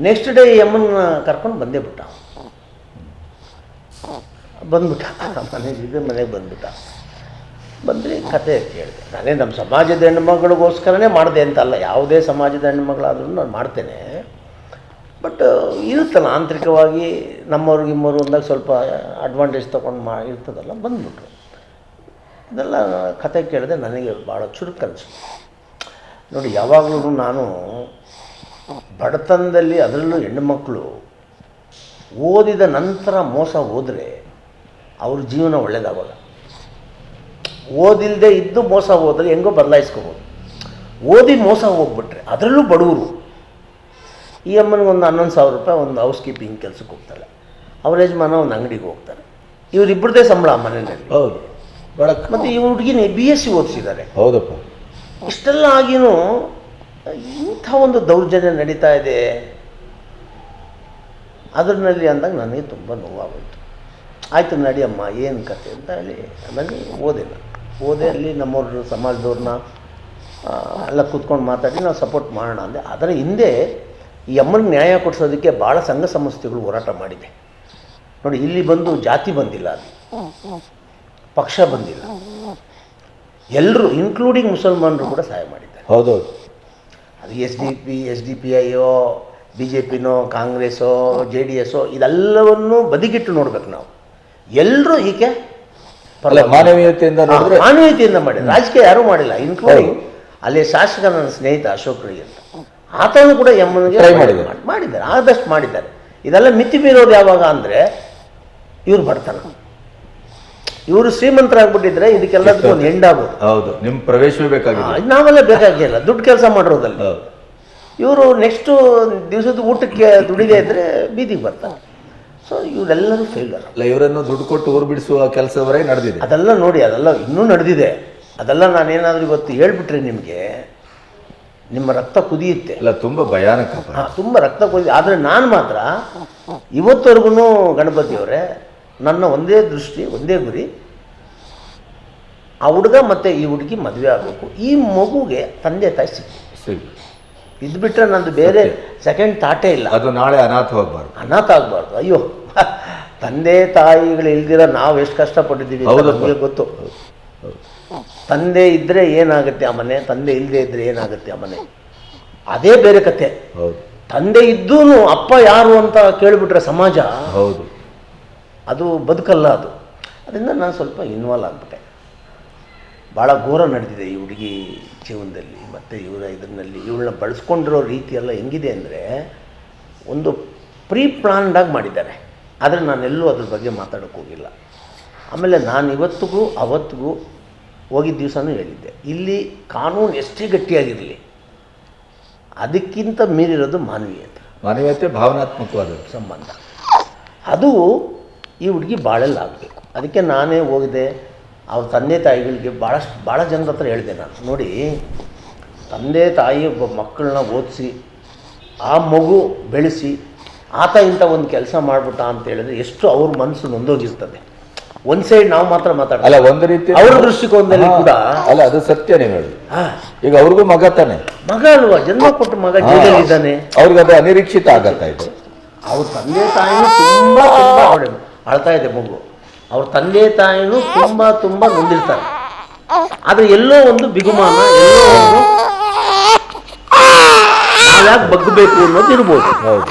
ನೆಕ್ಸ್ಟ್ ಡೇ ಈ ಅಮ್ಮನ ಕರ್ಕೊಂಡು ಬಂದೇ ಬಿಟ್ಟ. ಬಂದ್ಬಿಟ್ಟ ಮನೆಗೆ ಬಂದ್ಬಿಟ್ಟ. ಬಂದರೆ ಕತೆ ಕೇಳಿದೆ. ನಾನೇ ನಮ್ಮ ಸಮಾಜದ ಹೆಣ್ಣುಮಗಳಿಗೋಸ್ಕರನೇ ಮಾಡಿದೆ ಅಂತಲ್ಲ, ಯಾವುದೇ ಸಮಾಜದ ಹೆಣ್ಣುಮಗಳಾದ್ರೂ ನಾನು ಮಾಡ್ತೇನೆ. ಬಟ್ ಇರುತ್ತಲ್ಲ ಆಂತರಿಕವಾಗಿ ನಮ್ಮವ್ರಿಗಿಮ್ಮರು ಅಂದಾಗ ಸ್ವಲ್ಪ ಅಡ್ವಾಂಟೇಜ್ ತೊಗೊಂಡು ಇರ್ತದಲ್ಲ, ಬಂದ್ಬಿಟ್ರು. ಇದೆಲ್ಲ ಕತೆ ಕೇಳಿದೆ, ನನಗೆ ಭಾಳ ಚುರುಕನ್ನಿಸ್ತು. ನೋಡಿ, ಯಾವಾಗಲೂ ನಾನು ಬಡತನದಲ್ಲಿ, ಅದರಲ್ಲೂ ಹೆಣ್ಣುಮಕ್ಕಳು ಓದಿದ ನಂತರ ಮೋಸ ಹೋದರೆ ಅವ್ರ ಜೀವನ ಒಳ್ಳೆಯದಾಗಲ್ಲ. ಓದಿಲ್ಲದೆ ಇದ್ದು ಮೋಸ ಹೋದರೆ ಹೆಂಗೋ ಬದಲಾಯಿಸ್ಕೋಬೋದು. ಓದಿ ಮೋಸ ಹೋಗ್ಬಿಟ್ರೆ, ಅದರಲ್ಲೂ ಬಡವರು. ಈ ಅಮ್ಮನಿಗೆ ಒಂದು 11,000 ರೂಪಾಯಿ ಒಂದು ಹೌಸ್ ಕೀಪಿಂಗ್ ಕೆಲಸಕ್ಕೆ ಹೋಗ್ತಾರೆ. ಅವ್ರ ಯಜಮಾನ ಒಂದು ಅಂಗಡಿಗೆ ಹೋಗ್ತಾರೆ. ಇವರಿಬ್ಬರದೇ ಸಂಬಳ ಮನೆಯಲ್ಲಿ.
ಹೌದು, ಭಾಳ.
ಮತ್ತು ಈ ಹುಡುಗಿನ BSc ಓದಿಸಿದ್ದಾರೆ.
ಹೌದಪ್ಪ.
ಇಷ್ಟೆಲ್ಲ ಆಗಿನೂ ಇಂಥ ಒಂದು ದೌರ್ಜನ್ಯ ನಡೀತಾ ಇದೆ ಅದರಲ್ಲಿ ಅಂದಾಗ ನನಗೆ ತುಂಬ ನೋವಾಗೋಯಿತು. ಆಯಿತು ನಡಿಯಮ್ಮ, ಏನು ಕತೆ ಅಂತ ಹೇಳಿ ಆಮೇಲೆ ಓದೆ ಅಲ್ಲಿ ನಮ್ಮವ್ರ ಸಮಾಜದವ್ರನ್ನ ಎಲ್ಲ ಕೂತ್ಕೊಂಡು ಮಾತಾಡಿ ನಾವು ಸಪೋರ್ಟ್ ಮಾಡೋಣ ಅಂದೆ. ಅದರ ಹಿಂದೆ ಈ ಅಮ್ಮನಿಗೆ ನ್ಯಾಯ ಕೊಡಿಸೋದಕ್ಕೆ ಭಾಳ ಸಂಘ ಸಂಸ್ಥೆಗಳು ಹೋರಾಟ ಮಾಡಿದೆ. ನೋಡಿ, ಇಲ್ಲಿ ಬಂದು ಜಾತಿ ಬಂದಿಲ್ಲ, ಅದು ಪಕ್ಷ ಬಂದಿಲ್ಲ, ಎಲ್ಲರೂ ಇನ್ಕ್ಲೂಡಿಂಗ್ ಮುಸಲ್ಮಾನರು ಕೂಡ ಸಹಾಯ ಮಾಡಿದ್ದಾರೆ.
ಹೌದೌದು.
ಅದು SDPIಯೋ BJPನೋ ಕಾಂಗ್ರೆಸ್ಸೋ JDSೋ ಇದೆಲ್ಲವನ್ನೂ ಬದಿಗಿಟ್ಟು ನೋಡ್ಬೇಕು ನಾವು. ಎಲ್ಲರೂ ಈಕೆ
ಮಾನವೀಯತೆಯಿಂದ ನೋಡಿದ್ರೆ
ಮಾನವೀಯತೆಯಿಂದ ಮಾಡಿಲ್ಲ, ರಾಜಕೀಯ ಯಾರೂ ಮಾಡಿಲ್ಲ. ಇನ್ಕ್ಲೂಡಿಂಗ್ ಅಲ್ಲಿ ಶಾಸಕ ನನ್ನ ಸ್ನೇಹಿತ ಅಶೋಕ್ ರೈ ಅಂತ, ಆತನು ಕೂಡ ಎಮ್ಮನಿಗೆ ಮಾಡಿದ್ದಾರೆ, ಆದಷ್ಟು ಮಾಡಿದ್ದಾರೆ. ಇದೆಲ್ಲ ಮಿತಿ ಮೀರೋದು ಯಾವಾಗ ಅಂದರೆ ಇವ್ರು ಬಡತನ. ಇವರು ಶ್ರೀಮಂತರಾಗ್ಬಿಟ್ಟಿದ್ರೆ ಇದಕ್ಕೆಲ್ಲದಕ್ಕೂ ಒಂದು ಎಂಡಾಗೋದು.
ಹೌದು, ನಿಮ್ಮ ಪ್ರವೇಶವೇ ಬೇಕಾಗಿಲ್ಲ,
ನಾವೆಲ್ಲ ಬೇಕಾಗಿಲ್ಲ, ದುಡ್ಡು ಕೆಲಸ ಮಾಡಿರೋದಲ್ಲಿ. ಇವರು ನೆಕ್ಸ್ಟು ದಿವಸದ ಊಟಕ್ಕೆ ದುಡಿದೇ ಇದ್ದರೆ ಬೀದಿಗೆ ಬರ್ತಾರೆ. ಸೊ ಇವರೆಲ್ಲರೂ ಫೇಲ್ಯೂರ್.
ಅಲ್ಲ, ಇವರನ್ನು ದುಡ್ಡು ಕೊಟ್ಟು ಊರು ಬಿಡಿಸುವ ಕೆಲಸವರೆಗೆ ನಡೆದಿದೆ.
ಅದೆಲ್ಲ ನೋಡಿ, ಅದೆಲ್ಲ ಇನ್ನೂ ನಡೆದಿದೆ. ಅದೆಲ್ಲ ನಾನೇನಾದರೂ ಇವತ್ತು ಹೇಳ್ಬಿಟ್ರೆ ನಿಮಗೆ ನಿಮ್ಮ ರಕ್ತ ಕುದಿಯುತ್ತೆ.
ಅಲ್ಲ, ತುಂಬ ಭಯಾನಕ.
ತುಂಬ ರಕ್ತ ಕುದಿಯುತ್ತೆ. ಆದರೆ ನಾನು ಮಾತ್ರ ಇವತ್ತವರೆಗೂ ಗಣಪತಿಯವರೇ, ನನ್ನ ಒಂದೇ ದೃಷ್ಟಿ, ಒಂದೇ ಗುರಿ, ಆ ಹುಡುಗ ಮತ್ತು ಈ ಹುಡುಗಿ ಮದುವೆ ಆಗಬೇಕು, ಈ ಮಗುಗೆ ತಂದೆ ತಾಯಿ ಸಿಗ್ಬೇಕು. ಇದು ಬಿಟ್ಟರೆ ನಂದು ಬೇರೆ ಸೆಕೆಂಡ್ ಥಾಟೇ ಇಲ್ಲ.
ಅದು ನಾಳೆ ಅನಾಥ
ಆಗಬಾರ್ದು. ಅಯ್ಯೋ, ತಂದೆ ತಾಯಿಗಳು ಇಲ್ದಿರ ನಾವು ಎಷ್ಟು ಕಷ್ಟಪಟ್ಟಿದ್ದೀವಿ ನಮಗೆ ಗೊತ್ತು. ತಂದೆ ಇದ್ದರೆ ಏನಾಗುತ್ತೆ ಆ ಮನೆ, ತಂದೆ ಇಲ್ಲದೆ ಇದ್ದರೆ ಏನಾಗುತ್ತೆ ಆ ಮನೆ, ಅದೇ ಬೇರೆ ಕತೆ. ತಂದೆ ಇದ್ದೂ ಅಪ್ಪ ಯಾರು ಅಂತ ಕೇಳಿಬಿಟ್ರೆ ಸಮಾಜ,
ಹೌದು,
ಅದು ಬದುಕಲ್ಲ ಅದು. ಅದರಿಂದ ನಾನು ಸ್ವಲ್ಪ ಇನ್ವಾಲ್ವ್ ಆಗಿಬಿಟ್ಟೆ. ಭಾಳ ಘೋರ ನಡೆದಿದೆ ಈ ಹುಡುಗಿ ಜೀವನದಲ್ಲಿ. ಮತ್ತು ಇದರಲ್ಲಿ ಇವಳನ್ನ ಬಳಸ್ಕೊಂಡಿರೋ ರೀತಿಯೆಲ್ಲ ಹೆಂಗಿದೆ ಅಂದರೆ ಒಂದು ಪ್ರೀ ಪ್ಲಾನ್ಡಾಗಿ ಮಾಡಿದ್ದಾರೆ. ಆದರೆ ನಾನೆಲ್ಲೂ ಅದ್ರ ಬಗ್ಗೆ ಮಾತಾಡೋಕ್ಕೆ ಹೋಗಿಲ್ಲ. ಆಮೇಲೆ ನಾನು ಇವತ್ತಿಗೂ ಅವತ್ತಿಗೂ ಹೋಗಿದ್ದ ದಿವಸನೂ ಹೇಳಿದ್ದೆ, ಇಲ್ಲಿ ಕಾನೂನು ಎಷ್ಟೇ ಗಟ್ಟಿಯಾಗಿರಲಿ ಅದಕ್ಕಿಂತ ಮೀರಿರೋದು ಮಾನವೀಯತೆ, ಭಾವನಾತ್ಮಕವಾದ ಸಂಬಂಧ. ಅದು ಈ ಹುಡುಗಿ ಬಾಳಲ್ಲಾಗಬೇಕು. ಅದಕ್ಕೆ ನಾನೇ ಹೋಗಿದೆ ಅವ್ರ ತಂದೆ ತಾಯಿಗಳಿಗೆ ಭಾಳ ಜನರ ಹತ್ರ ಹೇಳಿದೆ ನಾನು. ನೋಡಿ, ತಂದೆ ತಾಯಿ ಒಬ್ಬ ಮಕ್ಕಳನ್ನ ಓದಿಸಿ ಆ ಮಗು ಬೆಳೆಸಿ ಆತ ಇಂಥ ಒಂದು ಕೆಲಸ ಮಾಡಿಬಿಟ್ಟ ಅಂತ ಹೇಳಿದ್ರೆ ಎಷ್ಟು ಅವ್ರ ಮನಸ್ಸು ನೊಂದೋಗಿರ್ತದೆ. ಒಂದು ಸೈಡ್ ನಾವು ಮಾತ್ರ ಮಾತಾಡಲ್ಲ,
ಒಂದು ರೀತಿ
ಅವ್ರ ದೃಷ್ಟಿಕೋನದಲ್ಲಿ ಕೂಡ
ಅಲ್ಲ, ಅದು ಸತ್ಯ. ನೀವು ಹೇಳಿ, ಈಗ ಅವ್ರಿಗೂ ಮಗ ತಾನೆ,
ಮಗ ಅಲ್ವಾ, ಜನ್ಮ ಕೊಟ್ಟ ಮಗ ಜೈಲಲ್ಲಿದ್ದಾನೆ,
ಅವ್ರಿಗೆ ಅದು ಅನಿರೀಕ್ಷಿತ ಆಗತ್ತಾ ಇದೆ.
ಅವ್ರ ತಂದೆ ತಾಯಿನೂ ತುಂಬ ಅಳ್ತಾ ಇದೆ ಮಗು. ಅವ್ರ ತಂದೆ ತಾಯಿನೂ ತುಂಬ ನೊಂದಿರ್ತಾರೆ. ಆದರೆ ಎಲ್ಲೋ ಒಂದು ಬಿಗುಮಾನ, ಎಲ್ಲೋ ಒಂದು ನಾವ್ಯಾಕೆ ಬಗ್ಗಬೇಕು ಅನ್ನೋದು ಇರ್ಬೋದು.
ಹೌದು,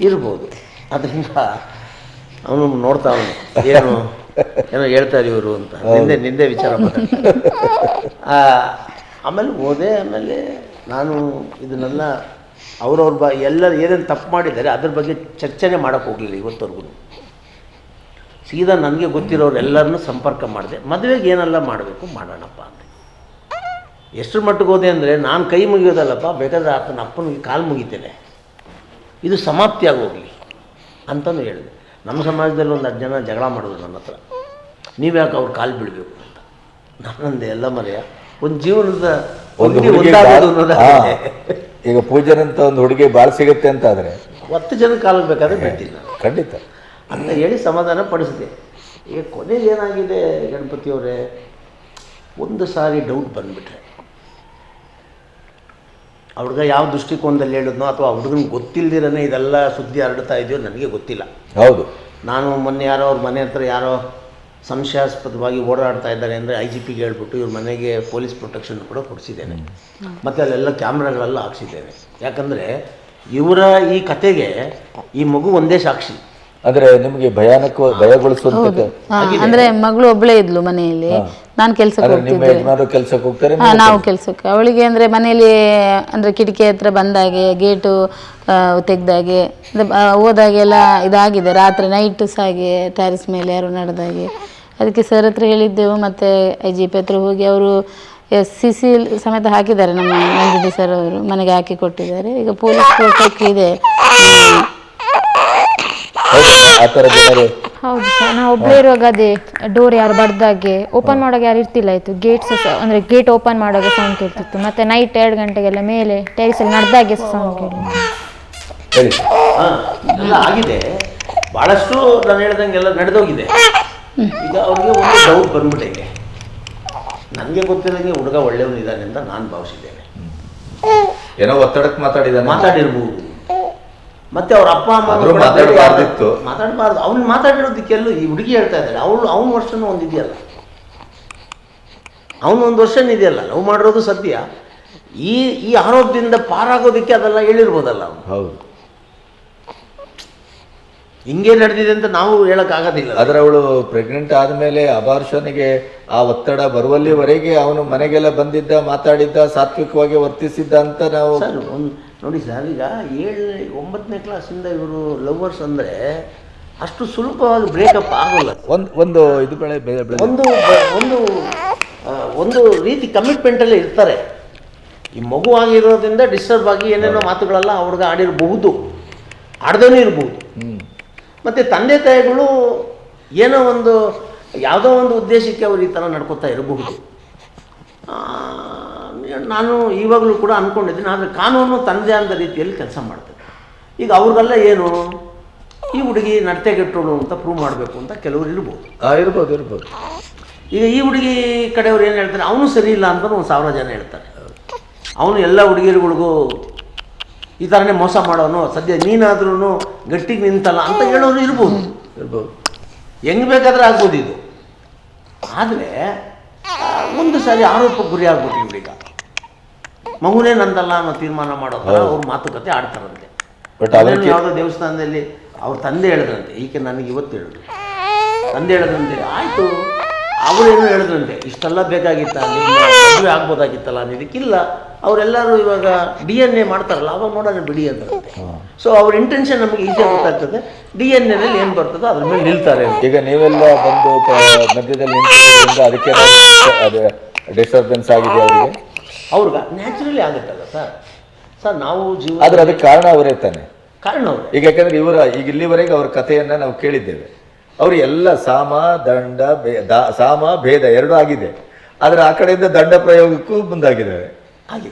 ಇರ್ಬೋದು. ಅದರಿಂದ ಅವನು ನೋಡ್ತಾ ಅವನು ಏನೋ ಹೇಳ್ತಾರೆ ಇವರು ಅಂತ ನಿಂದೆ ವಿಚಾರ ಮಾಡ್ತಾರೆ. ಆಮೇಲೆ ಹೋದೆ. ಆಮೇಲೆ ನಾನು ಇದನ್ನೆಲ್ಲ ಅವ್ರವ್ರ ಎಲ್ಲರೂ ಏನೇನು ತಪ್ಪು ಮಾಡಿದ್ದಾರೆ ಅದ್ರ ಬಗ್ಗೆ ಚರ್ಚೆನೇ ಮಾಡೋಕ್ಕೆ ಹೋಗಲಿಲ್ಲ ಇವತ್ತವರೆಗೂ. ಸೀದಾ ನನಗೆ ಗೊತ್ತಿರೋರು ಎಲ್ಲರನ್ನೂ ಸಂಪರ್ಕ ಮಾಡಿದೆ. ಮದುವೆಗೆ ಏನೆಲ್ಲ ಮಾಡಬೇಕು ಮಾಡೋಣಪ್ಪ ಅಂತ. ಎಷ್ಟರ ಮಟ್ಟಿಗೆ ಹೋದೆ ಅಂದರೆ ನಾನು ಕೈ ಮುಗಿಯೋದಲ್ಲಪ್ಪ, ಬೇಕಾದರೆ ಆತನ ಅಪ್ಪನಿಗೆ ಕಾಲು ಮುಗಿತೇನೆ, ಇದು ಸಮಾಪ್ತಿಯಾಗಿ ಹೋಗಲಿ. ಅಂತಲೂ ಹೇಳಿದೆ. ನಮ್ಮ ಸಮಾಜದಲ್ಲಿ ಒಂದು 10 ಜನ ಜಗಳ ಮಾಡಿದ್ರು ನನ್ನ ಹತ್ರ, ನೀವು ಯಾಕೆ ಅವ್ರ ಕಾಲು ಬೀಳಬೇಕು ಅಂತ. ನಾನಂದೆ ಎಲ್ಲ ಮರೆಯ ಒಂದು ಜೀವನದ
ಒಂದು
ಹುಡುಗಿ
ಹುಡುಗಿ
ಒಂದಾಗೋದು ಅನ್ನೋದಾಗಿದೆ.
ಈಗ ಪೂಜನಂತ ಒಂದು ಹುಡುಗಿ ಭಾಳ ಸಿಗುತ್ತೆ ಅಂತ ಆದರೆ
10 ಜನ ಕಾಲಿಗೆ ಬೇಕಾದ್ರೆ ಬಿಡ್ತೀನಿ ನಾನು
ಖಂಡಿತ
ಅಂತ ಹೇಳಿ ಸಮಾಧಾನ ಪಡಿಸಿದೆ. ಈಗ ಕೊನೆಗೆ ಏನಾಗಿದೆ ಗಣಪತಿಯವರೇ, ಒಂದು ಸಾರಿ ಡೌಟ್ ಬಂದುಬಿಟ್ರೆ ಆ ಹುಡುಗ ಯಾವ ದೃಷ್ಟಿಕೋನದಲ್ಲಿ ಹೇಳಿದ್ನೋ ಅಥವಾ ಆ ಹುಡುಗನಿಗೆ ಗೊತ್ತಿಲ್ಲದಿರನೇ ಇದೆಲ್ಲ ಸುದ್ದಿ ಹರಡ್ತಾ ಇದೆಯೋ ನನಗೆ ಗೊತ್ತಿಲ್ಲ.
ಹೌದು.
ನಾನು ಮೊನ್ನೆ ಯಾರೋ ಅವ್ರ ಮನೆ ಹತ್ರ ಯಾರೋ ಸಂಶಯಾಸ್ಪದವಾಗಿ ಓಡಾಡ್ತಾ ಇದ್ದಾರೆ ಅಂದರೆ IGPಗೆ ಹೇಳ್ಬಿಟ್ಟು ಇವ್ರ ಮನೆಗೆ ಪೊಲೀಸ್ ಪ್ರೊಟೆಕ್ಷನ್ ಕೂಡ ಕೊಡಿಸಿದ್ದೇನೆ. ಮತ್ತು ಅಲ್ಲೆಲ್ಲ ಕ್ಯಾಮ್ರಾಗಳೆಲ್ಲ ಹಾಕ್ಸಿದ್ದೇನೆ. ಯಾಕಂದರೆ ಇವರ ಈ ಕತೆಗೆ ಈ ಮಗು ಒಂದೇ ಸಾಕ್ಷಿ.
ಅಂದರೆ ನಿಮಗೆ ಭಯಗೊಳಿಸುವಂತ
ಅಂದ್ರೆ ಮಗಳು ಒಬ್ಳೇ ಇದ್ಲು ಮನೆಯಲ್ಲಿ, ನಾನು ಕೆಲ್ಸಕ್ಕೆ
ನಿಮ್ಮ
ಹೋಗ್ತಿದ್ದೆ.
ಯಜಮಾನರು ಕೆಲಸಕ್ಕೆ ಹೋಗ್ತಾರೆ,
ನಾವು ಕೆಲ್ಸಕ್ಕೆ. ಅವಳಿಗೆ ಅಂದ್ರೆ ಮನೆಯಲ್ಲಿ ಅಂದ್ರೆ ಕಿಟಕಿ ಹತ್ರ ಬಂದಾಗೆ, ಗೇಟು ತೆಗ್ದಾಗೆ, ಹೋದಾಗೆಲ್ಲ ಇದಾಗಿದೆ. ರಾತ್ರಿ ನೈಟ್ ಸಹ ಹಾಗೆ ಟ್ಯಾರಿಸ್ ಮೇಲೆ ಯಾರು ನಡೆದಾಗೆ. ಅದಕ್ಕೆ ಸರ್ ಹತ್ರ ಹೇಳಿದ್ದೆವು. ಮತ್ತು IGP ಹತ್ರ ಹೋಗಿ ಅವರು CC ಸಮೇತ ಹಾಕಿದ್ದಾರೆ. ನಮ್ಮ ನಂದಿನಿ ಸರ್ ಅವರು ಮನೆಗೆ ಹಾಕಿ ಕೊಟ್ಟಿದ್ದಾರೆ. ಈಗ ಪೊಲೀಸ್ ಕೋರ್ಟಕ್ಕೆ ಇದೆ.
ಆ ಥರ ಜನರು
ಹೌದು ಸರ್, ನಾವು ಒಬ್ಬರೇ ಇರುವಾಗ ಅದೇ ಡೋರ್ ಯಾರು ಬಡ್ದಾಗೆ ಓಪನ್ ಮಾಡೋಕೆ ಯಾರು ಇರ್ತಿಲ್ಲ ಇತ್ತು. ಗೇಟ್ಸ್ ಅಂದರೆ ಗೇಟ್ ಓಪನ್ ಮಾಡುವಾಗ ಸೌಂಡ್ ಕೇಳ್ತಿತ್ತು. ಮತ್ತು ನೈಟ್ 2 ಗಂಟೆಗೆಲ್ಲ ಮೇಲೆ ಟೆರಿಸಲ್ಲಿ ನಡೆದಾಗೆ ಸೌಂಡ್ ಕೇಳಿ.
ಹೇಳಿ.
ಹಾಂ, ಎಲ್ಲ ಆಗಿದೆ. ಭಾಳಷ್ಟು ನಾನು ಹೇಳ್ದಂಗೆಲ್ಲ ನಡೆದೋಗಿದೆ. ಈಗ ಅವ್ರಿಗೆ ಒಂದು ಡೌಟ್ ಬಂದ್ಬಿಟ್ಟಿದೆ. ನನಗೆ ಗೊತ್ತಿರೋಂಗೆ ಹುಡುಗ ಒಳ್ಳೆಯವನಿದ್ದಾನೆ ಅಂತ ನಾನು ಭಾವಿಸಿದ್ದೇನೆ.
ಏನೋ ಒತ್ತಡಕ್ಕೆ
ಮಾತಾಡಿರ್ಬೋದು. ಮತ್ತೆ ಅವ್ರ ಅಪ್ಪ ಅಮ್ಮ
ಮಾತಾಡಬಾರ್ದಿತ್ತು.
ಮಾತಾಡಬಾರ್ದು. ಅವ್ನು ಮಾತಾಡಿರೋದಕ್ಕೆಲ್ಲೂ ಈ ಹುಡುಗಿ ಹೇಳ್ತಾ ಇದ್ದಾಳೆ. ಅವನ ವರ್ಷನೂ ಒಂದಿದೆಯಲ್ಲ, ಅವನೊಂದು ವರ್ಷನಿದೆಯಲ್ಲ, ಲವ್ ಮಾಡಿರೋದು ಸದ್ಯ. ಈ ಆರೋಪದಿಂದ ಪಾರಾಗೋದಕ್ಕೆ ಅದೆಲ್ಲ ಹೇಳಿರ್ಬೋದಲ್ಲ ಅವನು.
ಹೌದು.
ಹಿಂಗೆ ನಡೆದಿದೆ ಅಂತ ನಾವು ಹೇಳೋಕ್ಕಾಗೋದಿಲ್ಲ.
ಆದರೆ ಅವಳು ಪ್ರೆಗ್ನೆಂಟ್ ಆದಮೇಲೆ ಅಬಾರ್ಷನ್ಗೆ ಆ ಒತ್ತಡ ಬರುವಲ್ಲಿವರೆಗೆ ಅವನು ಮನೆಗೆಲ್ಲ ಬಂದಿದ್ದ, ಮಾತಾಡಿದ್ದ, ಸಾತ್ವಿಕವಾಗಿ ವರ್ತಿಸಿದ್ದ ಅಂತ ನಾವು
ಸರ್ ನೋಡಿ ಸರ್, ಈಗ 7ನೇ ಕ್ಲಾಸಿಂದ ಇವರು ಲವ್ವರ್ಸ್ ಅಂದರೆ ಅಷ್ಟು ಸುಲಭವಾಗಿ ಬ್ರೇಕಪ್ ಆಗೋಲ್ಲ.
ಒಂದು ಇದು
ಒಂದು ರೀತಿ ಕಮಿಟ್ಮೆಂಟಲ್ಲೇ ಇರ್ತಾರೆ. ಈ ಮಗು ಆಗಿರೋದ್ರಿಂದ ಡಿಸ್ಟರ್ಬ್ ಆಗಿ ಏನೇನೋ ಮಾತುಗಳೆಲ್ಲ ಆ ಹುಡುಗ ಆಡಿರಬಹುದು, ಆಡ್ದೇ ಇರಬಹುದು. ಮತ್ತು ತಂದೆ ತಾಯಿಗಳು ಏನೋ ಒಂದು ಯಾವುದೋ ಒಂದು ಉದ್ದೇಶಕ್ಕೆ ಅವರು ಈ ಥರ ನಡ್ಕೋತಾ ಇರಬಹುದು. ನಾನು ಇವಾಗಲೂ ಕೂಡ ಅಂದ್ಕೊಂಡಿದ್ದೀನಿ. ಆದರೆ ಕಾನೂನು ತನ್ನದೇ ಆದ ರೀತಿಯಲ್ಲಿ ಕೆಲಸ ಮಾಡ್ತದೆ. ಈಗ ಅವ್ರಿಗೆಲ್ಲ ಏನು, ಈ ಹುಡುಗಿ ನಡತೆಗೆಟ್ಟೋಳು ಅಂತ ಪ್ರೂವ್ ಮಾಡಬೇಕು ಅಂತ ಕೆಲವರು ಇರ್ಬೋದು. ಈಗ ಈ ಹುಡುಗಿ ಕಡೆಯವ್ರು ಏನು ಹೇಳ್ತಾರೆ, ಅವನು ಸರಿ ಇಲ್ಲ ಅಂತ 1000 ಜನ ಹೇಳ್ತಾರೆ. ಅವನು ಎಲ್ಲ ಹುಡುಗಿರುಗಳಿಗೂ ಈ ಥರನೇ ಮೋಸ ಮಾಡೋನು, ಸದ್ಯ ನೀನಾದ್ರೂ ಗಟ್ಟಿಗೆ ನಿಂತಲ್ಲ ಅಂತ ಹೇಳೋರು ಇರ್ಬೋದು. ಹೆಂಗೆ ಬೇಕಾದ್ರೆ ಆಗ್ಬೋದು ಇದು. ಆದರೆ ಒಂದು ಸಾರಿ ಆರೋಪಕ್ಕೆ ಗುರಿ ಆಗ್ಬೋದು ಇವ್ರೀಗ. ಮಗುನೇ ನಂದಲ್ಲ ಅನ್ನೋ ತೀರ್ಮಾನ ಮಾಡೋ ಥರ ಅವ್ರ ಮಾತುಕತೆ ಆಡ್ತಾರಂತೆ. ಯಾವುದೋ ದೇವಸ್ಥಾನದಲ್ಲಿ ಅವ್ರ ತಂದೆ ಹೇಳಿದ್ರಂತೆ, ಈಕೆ ನನಗೆ ಇವತ್ತು ಹೇಳಿದ್ರು, ತಂದೆ ಹೇಳಿದ್ರಂತೆ, ಆಯಿತು. ಅವರೇನು ಹೇಳಿದ್ರಂತೆ, ಇಷ್ಟೆಲ್ಲ ಬೇಕಾಗಿತ್ತ, ಮದುವೆ ಆಗ್ಬೋದಾಗಿತ್ತಲ್ಲ ಅನ್ನೋದಕ್ಕಿಲ್ಲ. ಅವರೆಲ್ಲರೂ ಇವಾಗ DNA ಮಾಡ್ತಾರಲ್ಲ, ಅವಾಗ ನೋಡೋಣ ಬಿಡಿ ಅಂತಾರಂತೆ. ಸೊ ಅವ್ರ ಇಂಟೆನ್ಷನ್ ನಮಗೆ ಈಸಿಯಾಗಿ ಗೊತ್ತಾಗ್ತದೆ. DNA ಏನು ಬರ್ತದೋ ಅದ್ರ ಮೇಲೆ ನಿಲ್ತಾರೆ.
ಈಗ ನೀವೆಲ್ಲ ಬಂದು ಮಧ್ಯದಲ್ಲಿ ನಿಂತಿರೋದ್ರಿಂದ ಅದಕ್ಕೆ ಡಿಸ್ಟರ್ಬೆನ್ಸ್ ಆಗಿದೆ
ಅವ್ರಿಗೆ ನ್ಯಾಚುರಲಿ ಆಗುತ್ತಲ್ಲ ಸರ್ ನಾವು ಜೀವ.
ಆದರೆ ಅದಕ್ಕೆ ಕಾರಣ ಅವರೇ ತಾನೆ,
ಕಾರಣ ಅವರು.
ಈಗ ಯಾಕಂದ್ರೆ ಈಗ ಇಲ್ಲಿವರೆಗೆ ಅವ್ರ ಕಥೆಯನ್ನು ನಾವು ಕೇಳಿದ್ದೇವೆ. ಅವರು ಎಲ್ಲ ಸಾಮ ಭೇದ ಎರಡೂ ಆಗಿದೆ. ಆದರೆ ಆ ಕಡೆಯಿಂದ ದಂಡ ಪ್ರಯೋಗಕ್ಕೂ ಮುಂದಾಗಿದ್ದಾರೆ.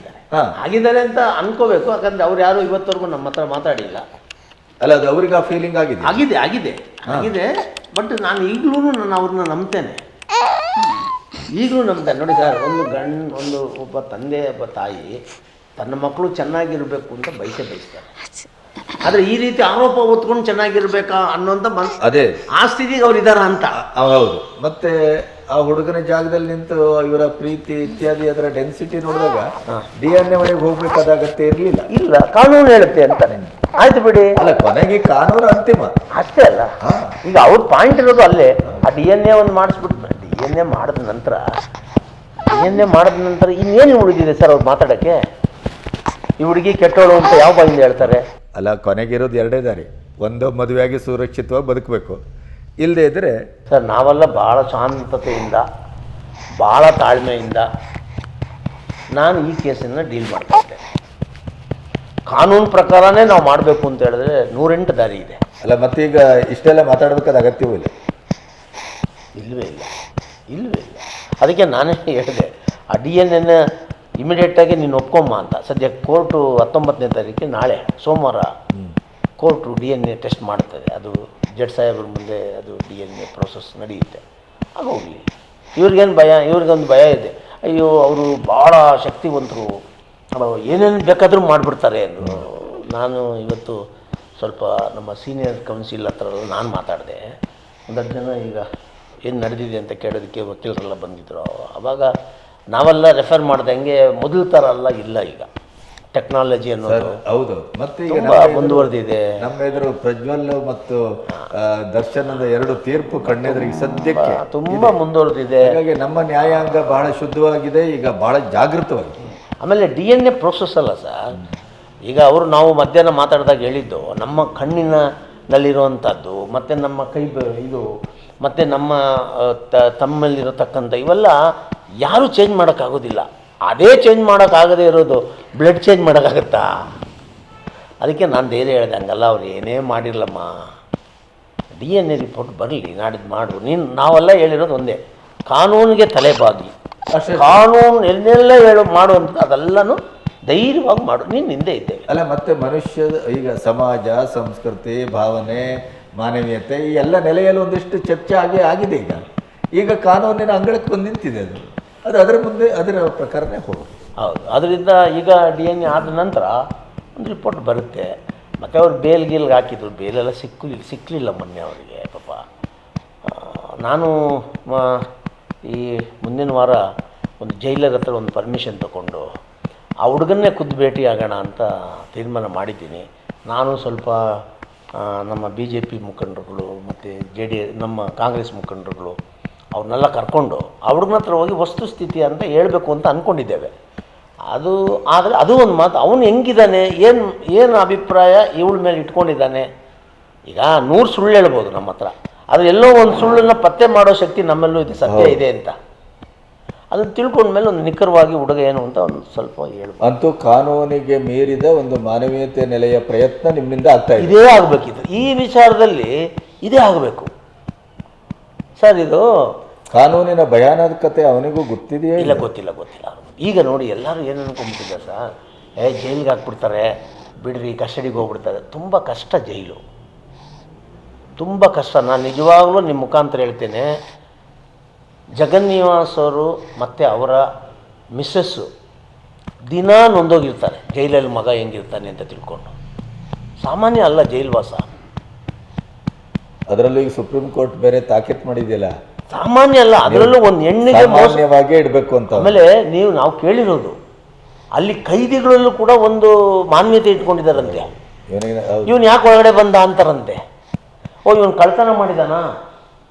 ಆಗಿದ್ದಾರೆ ಅಂತ ಅನ್ಕೋಬೇಕು. ಯಾಕಂದ್ರೆ ಅವ್ರು ಯಾರು ಇವತ್ತವರೆಗೂ ನಮ್ಮ ಹತ್ರ ಮಾತಾಡಿಲ್ಲ.
ಅಲ್ಲ, ಅದು ಅವ್ರಿಗೆ ಆ ಫೀಲಿಂಗ್
ಆಗಿದೆ. ಬಟ್ ನಾನು ಈಗಲೂ ಅವ್ರನ್ನ ನಂಬ್ತೇನೆ. ಈಗಲೂ ನಂಬ್ತೇನೆ. ನೋಡಿ ಸರ್, ಒಬ್ಬ ತಂದೆ, ಒಬ್ಬ ತಾಯಿ ತನ್ನ ಮಕ್ಕಳು ಚೆನ್ನಾಗಿರ್ಬೇಕು ಅಂತ ಬಯಸ್ತಾರೆ. ಆದರೆ ಈ ರೀತಿ ಆರೋಪ ಹೊತ್ಕೊಂಡು ಚೆನ್ನಾಗಿರ್ಬೇಕಾ ಅನ್ನೋಂಥ
ಅದೇ
ಆ ಸ್ಥಿತಿಗೆ ಅವ್ರು ಇದ್ದಾರ ಅಂತ.
ಹೌದು. ಮತ್ತೆ ಆ ಹುಡುಗನ ಜಾಗದಲ್ಲಿ ನಿಂತು ಇವರ ಪ್ರೀತಿ ಇತ್ಯಾದಿ ಅದರ ಡೆನ್ಸಿಟಿ ನೋಡಿದಾಗ DNA ಒಳಗೆ ಹೋಗ್ಬೇಕಾದ ಅಗತ್ಯ
ಇಲ್ಲ, ಕಾನೂನು ಹೇಳುತ್ತೆ ಅಂತಾನೆ. ಆಯ್ತು ಬಿಡಿ.
ಅಲ್ಲ, ಕೊನೆಗೆ ಕಾನೂನು ಅಂತಿಮ
ಅಷ್ಟೇ ಅಲ್ಲ. ಈಗ ಅವ್ರ ಪಾಯಿಂಟ್ ಇರೋದು ಅಲ್ಲೇ. ಆ DNA ಒಂದು ಮಾಡಿಸ್ಬಿಟ್ಟು DNA ಮಾಡಿದ ನಂತರ ಇನ್ನೇನು ಉಳಿದಿದೆ ಸರ್ ಅವ್ರು ಮಾತಾಡೋಕ್ಕೆ? ಈ ಹುಡುಗಿ ಕೆಟ್ಟೋಳು ಅಂತ ಯಾವ ಬಾಯಿಂದ ಹೇಳ್ತಾರೆ?
ಅಲ್ಲ, ಕೊನೆಗಿರೋದು ಎರಡೇ ದಾರಿ. ಒಂದು, ಮದುವೆಯಾಗಿ ಸುರಕ್ಷಿತವಾಗಿ ಬದುಕಬೇಕು. ಇಲ್ಲದೆ ಇದ್ದರೆ
ಸರ್, ನಾವೆಲ್ಲ ಭಾಳ ಶಾಂತತೆಯಿಂದ, ಭಾಳ ತಾಳ್ಮೆಯಿಂದ ನಾನು ಈ ಕೇಸನ್ನು ಡೀಲ್ ಮಾಡ್ತಾ ಇದ್ದೆ. ಕಾನೂನು ಪ್ರಕಾರನೇ ನಾವು ಮಾಡಬೇಕು ಅಂತ ಹೇಳಿದ್ರೆ 108 ದಾರಿ ಇದೆ.
ಅಲ್ಲ ಮತ್ತೀಗ ಇಷ್ಟೆಲ್ಲ ಮಾತಾಡಬೇಕಾದ ಅಗತ್ಯವೂ ಇಲ್ಲ.
ಇಲ್ಲವೇ ಇಲ್ಲ. ಅದಕ್ಕೆ ನಾನೇ ಹೇಳಿದೆ, ಆ DNA ಇಮಿಡಿಯೇಟಾಗಿ ನೀನು ಒಪ್ಕೊಂಬ ಅಂತ. ಸದ್ಯ ಕೋರ್ಟು 19ನೇ ತಾರೀಕಿಗೆ ನಾಳೆ ಸೋಮವಾರ ಕೋರ್ಟು DNA ಟೆಸ್ಟ್ ಮಾಡ್ತದೆ. ಅದು ಜಡ್ಜ್ ಸಾಹೇಬ್ರ ಮುಂದೆ ಅದು DNA ಪ್ರೋಸೆಸ್ ನಡೆಯುತ್ತೆ. ಆಗೋಗಲಿ. ಇವ್ರಿಗೇನು ಭಯ, ಇವ್ರಿಗೊಂದು ಭಯ ಇದೆ, ಅಯ್ಯೋ ಅವರು ಭಾಳ ಶಕ್ತಿವಂತರು, ಏನೇನು ಬೇಕಾದರೂ ಮಾಡಿಬಿಡ್ತಾರೆ ಅಂದರು. ನಾನು ಇವತ್ತು ಸ್ವಲ್ಪ ನಮ್ಮ ಸೀನಿಯರ್ ಕೌನ್ಸಿಲ್ ಹತ್ರ ನಾನು ಮಾತಾಡಿದೆ. ಒಂದಷ್ಟು ಜನ ಈಗ ಏನು ನಡೆದಿದೆ ಅಂತ ಕೇಳೋದಕ್ಕೆ ವಕೀಲರೆಲ್ಲ ಬಂದಿದ್ದರು. ಆವಾಗ ನಾವೆಲ್ಲ ರೆಫರ್ ಮಾಡ್ದಂಗೆ ಮೊದಲ ಥರ ಎಲ್ಲ ಇಲ್ಲ. ಈಗ ಟೆಕ್ನಾಲಜಿ ಅನ್ನೋದು
ಹೌದು. ಮತ್ತೆ ಈಗ
ತುಂಬ ಮುಂದುವರೆದಿದೆ.
ನಮ್ಮ ಎದುರು ಪ್ರಜ್ವಲ್ ಮತ್ತು ದರ್ಶನದ 2 ತೀರ್ಪು ಕಣ್ಣೆದುರಿಗೆ ಸದ್ಯಕ್ಕೆ
ತುಂಬ ಮುಂದುವರೆದಿದೆ.
ಹಾಗಾಗಿ ನಮ್ಮ ನ್ಯಾಯಾಂಗ ಬಹಳ ಶುದ್ಧವಾಗಿದೆ, ಈಗ ಬಹಳ ಜಾಗೃತವಾಗಿದೆ.
ಆಮೇಲೆ DNA ಪ್ರೋಸೆಸ್ ಅಲ್ಲ ಸರ್. ಈಗ ಅವರು ನಾವು ಮಧ್ಯಾಹ್ನ ಮಾತಾಡಿದಾಗ ಹೇಳಿದ್ದು, ನಮ್ಮ ಕಣ್ಣಿನಲ್ಲಿರುವಂಥದ್ದು ಮತ್ತು ನಮ್ಮ ಇದು ಮತ್ತು ನಮ್ಮ ತಮ್ಮಲ್ಲಿರತಕ್ಕಂಥ ಇವೆಲ್ಲ ಯಾರೂ ಚೇಂಜ್ ಮಾಡೋಕ್ಕಾಗೋದಿಲ್ಲ. ಅದೇ ಚೇಂಜ್ ಮಾಡೋಕ್ಕಾಗದೇ ಇರೋದು ಬ್ಲಡ್ ಚೇಂಜ್ ಮಾಡೋಕ್ಕಾಗತ್ತಾ? ಅದಕ್ಕೆ ನಾನು ಧೈರ್ಯ ಹೇಳಿದೆ, ಹಂಗಲ್ಲ, ಅವ್ರು ಏನೇ ಮಾಡಿರಲಮ್ಮ, DNA ರಿಪೋರ್ಟ್ ಬರಲಿ, ನಾಡಿದ್ದು ಮಾಡು. ನಾವೆಲ್ಲ ಹೇಳಿರೋದು ಒಂದೇ, ಕಾನೂನಿಗೆ ತಲೆಬಾಗಿ, ಕಾನೂನು ಎಲ್ಲೆಲ್ಲ ಮಾಡುವಂಥ ಅದೆಲ್ಲನೂ ಧೈರ್ಯವಾಗಿ ಮಾಡು, ನೀನು ಹಿಂದೆ ಇದ್ದೇವೆ.
ಅಲ್ಲ ಮತ್ತೆ ಮನುಷ್ಯದ ಈಗ ಸಮಾಜ, ಸಂಸ್ಕೃತಿ, ಭಾವನೆ, ಮಾನವೀಯತೆ ಈ ಎಲ್ಲ ನೆಲೆಯಲ್ಲಿ ಒಂದಿಷ್ಟು ಚರ್ಚೆ ಆಗಿದೆ. ಈಗ ಕಾನೂನಿನ ಅಂಗಳಕ್ಕೆ ಬಂದು ನಿಂತಿದೆ. ಅದು ಅದರ ಮುಂದೆ ಅದರ ಪ್ರಕಾರನೇ ಹೋಗೋದು.
ಹೌದು. ಅದರಿಂದ ಈಗ DNA ಆದ ನಂತರ ಒಂದು ರಿಪೋರ್ಟ್ ಬರುತ್ತೆ. ಮತ್ತು ಅವ್ರು ಬೇಲ್ಗೆ ಹಾಕಿದ್ರು, ಬೇಲೆಲ್ಲ ಸಿಕ್ಕಲಿಲ್ಲ ಮೊನ್ನೆ ಅವರಿಗೆ ಪಾಪ. ನಾನು ಈ ಮುಂದಿನ ವಾರ ಒಂದು ಜೈಲರ್ ಹತ್ರ ಒಂದು ಪರ್ಮಿಷನ್ ತೊಗೊಂಡು ಆ ಹುಡುಗನ್ನೇ ಖುದ್ದು ಭೇಟಿ ಆಗೋಣ ಅಂತ ತೀರ್ಮಾನ ಮಾಡಿದ್ದೀನಿ. ನಾನು ಸ್ವಲ್ಪ ನಮ್ಮ BJP ಮುಖಂಡರುಗಳು ಮತ್ತು ನಮ್ಮ ಕಾಂಗ್ರೆಸ್ ಮುಖಂಡರುಗಳು ಅವ್ರನ್ನೆಲ್ಲ ಕರ್ಕೊಂಡು ಆ ಹುಡುಗನ ಹತ್ರ ಹೋಗಿ ವಸ್ತುಸ್ಥಿತಿ ಅಂತ ಹೇಳಬೇಕು ಅಂತ ಅಂದ್ಕೊಂಡಿದ್ದೇವೆ. ಆದರೆ ಅದು ಒಂದು ಮಾತು, ಅವನು ಹೆಂಗಿದ್ದಾನೆ, ಏನು ಅಭಿಪ್ರಾಯ ಇವಳ ಮೇಲೆ ಇಟ್ಕೊಂಡಿದ್ದಾನೆ. ಈಗ 100 ಸುಳ್ಳು ಹೇಳ್ಬೋದು ನಮ್ಮ ಹತ್ರ, ಆದರೆ ಎಲ್ಲೋ ಒಂದು ಸುಳ್ಳನ್ನು ಪತ್ತೆ ಮಾಡೋ ಶಕ್ತಿ ನಮ್ಮಲ್ಲೂ ಇದೆ, ಸತ್ಯ ಇದೆ ಅಂತ. ಅದನ್ನು ತಿಳ್ಕೊಂಡ್ಮೇಲೆ ಒಂದು ನಿಖರವಾಗಿ ಹುಡುಗ ಏನು ಅಂತ ಒಂದು ಸ್ವಲ್ಪ ಹೇಳ್ಬೋದು.
ಅಂತೂ ಕಾನೂನಿಗೆ ಮೀರಿದ ಒಂದು ಮಾನವೀಯತೆ ನೆಲೆಯ ಪ್ರಯತ್ನ ನಿಮ್ಮಿಂದ ಆಗ್ತಾ ಇದೆ.
ಇದೇ ಆಗಬೇಕಿತ್ತು, ಈ ವಿಚಾರದಲ್ಲಿ ಇದೇ ಆಗಬೇಕು ಸರ್. ಇದು
ಕಾನೂನಿನ ಭಯಾನಕತೆ ಅವನಿಗೂ ಗೊತ್ತಿದೆಯೇ?
ಇಲ್ಲ, ಗೊತ್ತಿಲ್ಲ. ಈಗ ನೋಡಿ, ಎಲ್ಲರೂ ಏನು ಅನ್ಕೊಂಡ್ಬಿಟ್ಟಿದ್ದಾರೆ ಸರ್, ಜೈಲಿಗೆ ಹಾಕ್ಬಿಡ್ತಾರೆ ಬಿಡ್ರಿ, ಕಸ್ಟಡಿಗೆ ಹೋಗ್ಬಿಡ್ತಾರೆ. ತುಂಬ ಕಷ್ಟ ಜೈಲು, ತುಂಬ ಕಷ್ಟ. ನಾನು ನಿಜವಾಗ್ಲೂ ನಿಮ್ಮ ಮುಖಾಂತರ ಹೇಳ್ತೇನೆ, ಜಗನ್ನಿವಾಸ್ ಅವರು ಮತ್ತು ಅವರ ಮಿಸ್ಸಸ್ಸು ದಿನ ನೊಂದೋಗಿರ್ತಾರೆ ಜೈಲಲ್ಲಿ, ಮಗ ಹೆಂಗಿರ್ತಾನೆ ಅಂತ ತಿಳ್ಕೊಂಡು. ಸಾಮಾನ್ಯ ಅಲ್ಲ ಜೈಲ್ವಾಸ.
ಅದರಲ್ಲೂ ಈಗ ಸುಪ್ರೀಂ ಕೋರ್ಟ್ ಬೇರೆ ತಾಕೀತು ಮಾಡಿದೆಯಲ್ಲ,
ಸಾಮಾನ್ಯ ಅಲ್ಲ. ಅದರಲ್ಲೂ ಒಂದು ಹೆಣ್ಣಿಗೆ
ಸಾಮಾನ್ಯವಾಗೇ ಇಡಬೇಕು ಅಂತ.
ಆಮೇಲೆ ನಾವು ಕೇಳಿರೋದು, ಅಲ್ಲಿ ಕೈದಿಗಳಲ್ಲೂ ಕೂಡ ಒಂದು ಮಾನ್ಯತೆ ಇಟ್ಕೊಂಡಿದ್ದಾರಂತೆ. ಇವನು ಯಾಕೆ ಒಳಗಡೆ ಬಂದ ಅಂತಾರಂತೆ. ಇವನು ಕಳ್ತನ ಮಾಡಿದಾನ,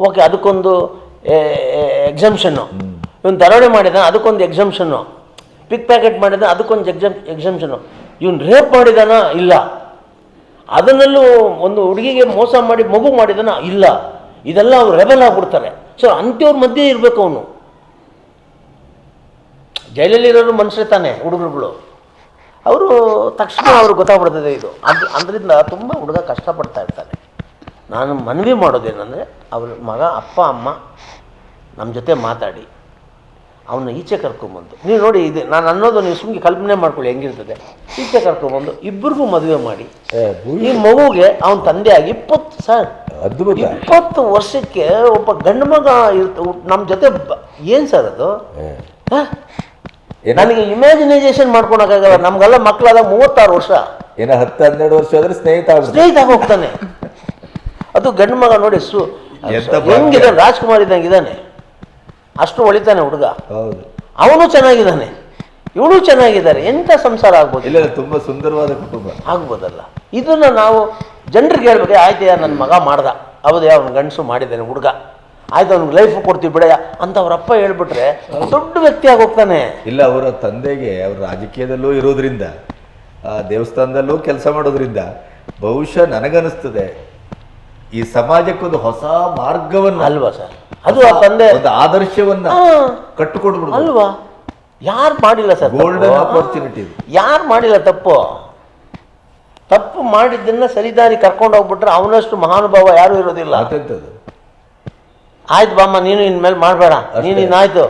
ಓಕೆ, ಅದಕ್ಕೊಂದು ಎಕ್ಸಂಪ್ಷನ್ನು. ಇವನು ದರೋಡೆ ಮಾಡಿದಾನ, ಅದಕ್ಕೊಂದು ಎಕ್ಸಂಪ್ಷನ್ನು. ಪಿಕ್ ಪ್ಯಾಕೆಟ್ ಮಾಡಿದ, ಅದಕ್ಕೊಂದು ಎಕ್ಸಂಪ್ಷನ್ನು. ಇವನು ರೇಪ್ ಮಾಡಿದಾನ, ಇಲ್ಲ. ಅದನ್ನಲ್ಲೂ ಒಂದು ಹುಡುಗಿಗೆ ಮೋಸ ಮಾಡಿ ಮಗು ಮಾಡಿದಾನ, ಇಲ್ಲ. ಇದೆಲ್ಲ ಅವ್ರು ರೆಬಲ್ ಆಗ್ಬಿಡ್ತಾರೆ. ಸೊ ಅಂಥವ್ರ ಮಧ್ಯೆ ಇರಬೇಕು ಅವನು. ಜೈಲಲ್ಲಿರೋರು ಮನುಷ್ಯರೇ ತಾನೆ ಹುಡುಗರುಗಳು, ಅವರು ತಕ್ಷಣ ಅವ್ರಿಗೆ ಗೊತ್ತಾಗ್ಬಿಡ್ತದೆ ಇದು. ಅದರಿಂದ ತುಂಬ ಹುಡುಗ ಕಷ್ಟಪಡ್ತಾ ಇರ್ತಾನೆ. ನಾನು ಮನವಿ ಮಾಡೋದೇನೆಂದರೆ, ಅವ್ರ ಮಗ ಅಪ್ಪ ಅಮ್ಮ ನಮ್ಮ ಜೊತೆ ಮಾತಾಡಿ ಅವನ್ನ ಈಚೆ ಕರ್ಕೊಂಬಂದು, ನೀವು ನೋಡಿ, ಇದು ನಾನು ಅನ್ನೋದು ನೀವು ಸುಮ್ಮನೆ ಕಲ್ಪನೆ ಮಾಡ್ಕೊಳ್ಳಿ ಹೆಂಗಿರ್ತದೆ. ಈಚೆ ಕರ್ಕೊಂಬಂದು ಇಬ್ಬರಿಗೂ ಮದುವೆ ಮಾಡಿ, ಈ ಮಗುಗೆ ಅವನ ತಂದೆಯಾಗಿ 20 ವರ್ಷಕ್ಕೆ ಒಬ್ಬ ಗಂಡು ಮಗ ನಮ್ಮ ಜೊತೆ. ಏನು ಸರ್ ಅದು? ನನಗೆ ಇಮ್ಯಾಜಿನೈಸೇಷನ್ ಮಾಡ್ಕೊಳಕ್ಕಾಗಲ್ಲ. ನಮ್ಗೆಲ್ಲ ಮಕ್ಕಳಾದಾಗ 36 ವರ್ಷ,
10-12 ವರ್ಷ ಆದ್ರೆ ಸ್ನೇಹಿತ
ಹೋಗ್ತಾನೆ. ಅದು ಗಂಡು ಮಗ ನೋಡಿ, ಹೆಂಗಿದ್ದಾನೆ, ರಾಜ್ಕುಮಾರ್ ಇದ್ದಂಗೆ ಇದ್ದಾನೆ, ಅಷ್ಟು ಹೊಳಿತಾನೆ ಹುಡುಗ. ಅವನು ಚೆನ್ನಾಗಿದ್ದಾನೆ, ಇವಳು ಚೆನ್ನಾಗಿದ್ದಾರೆ. ಎಂಥ ಸಂಸಾರ ಆಗ್ಬೋದು?
ಇಲ್ಲ, ತುಂಬ ಸುಂದರವಾದ ಕುಟುಂಬ ಆಗ್ಬೋದಲ್ಲ.
ಇದನ್ನ ನಾವು ಜನರಿಗೆ ಹೇಳ್ಬೇಕು. ಆಯ್ತಯ್ಯ, ನನ್ನ ಮಗ ಮಾಡ್ದ, ಹೌದಯ್ಯ, ಅವ್ನ ಗಂಡಸು ಮಾಡಿದ್ದಾನೆ ಹುಡುಗ, ಆಯ್ತು, ಅವ್ನಿಗೆ ಲೈಫ್ ಕೊಡ್ತೀವಿ ಬಿಡಯ್ಯ ಅಂತ ಅವ್ರಪ್ಪ ಹೇಳ್ಬಿಟ್ರೆ ದೊಡ್ಡ ವ್ಯಕ್ತಿ ಆಗೋಗ್ತಾನೆ.
ಇಲ್ಲ, ಅವರ ತಂದೆಗೆ ಅವ್ರ ರಾಜಕೀಯದಲ್ಲೂ ಇರೋದ್ರಿಂದ, ದೇವಸ್ಥಾನದಲ್ಲೂ ಕೆಲಸ ಮಾಡೋದ್ರಿಂದ ಬಹುಶಃ ನನಗನ್ನಿಸ್ತದೆ ಈ ಸಮಾಜಕ್ಕೊಂದು ಹೊಸ ಮಾರ್ಗವನ್ನು,
ಅಲ್ವಾ ಸರ್? ಅದು ಆ ತಂದೆ
ಒಂದು ಆದರ್ಶವನ್ನ ಕಟ್ಟಿಕೊಡ್ಬಿಡು
ಅಲ್ವಾ? ಯಾರು ಮಾಡಿಲ್ಲ ಸರ್,
ಗೋಲ್ಡನ್ ಆಪರ್ಚುನಿಟಿ.
ಯಾರು ಮಾಡಿಲ್ಲ ತಪ್ಪು. ತಪ್ಪು ಮಾಡಿದ್ದನ್ನ ಸರಿದಾರಿ ಕರ್ಕೊಂಡು ಹೋಗ್ಬಿಟ್ರೆ ಅವನಷ್ಟು ಮಹಾನುಭಾವ ಯಾರೂ ಇರೋದಿಲ್ಲ.
ಅದಂಥದ್ದು
ಆಯ್ತು ಬಾಮ್ಮ ನೀನು ಇನ್ಮೇಲೆ ಮಾಡಬೇಡ, ನೀನು ಇನ್ನಾಯ್ತು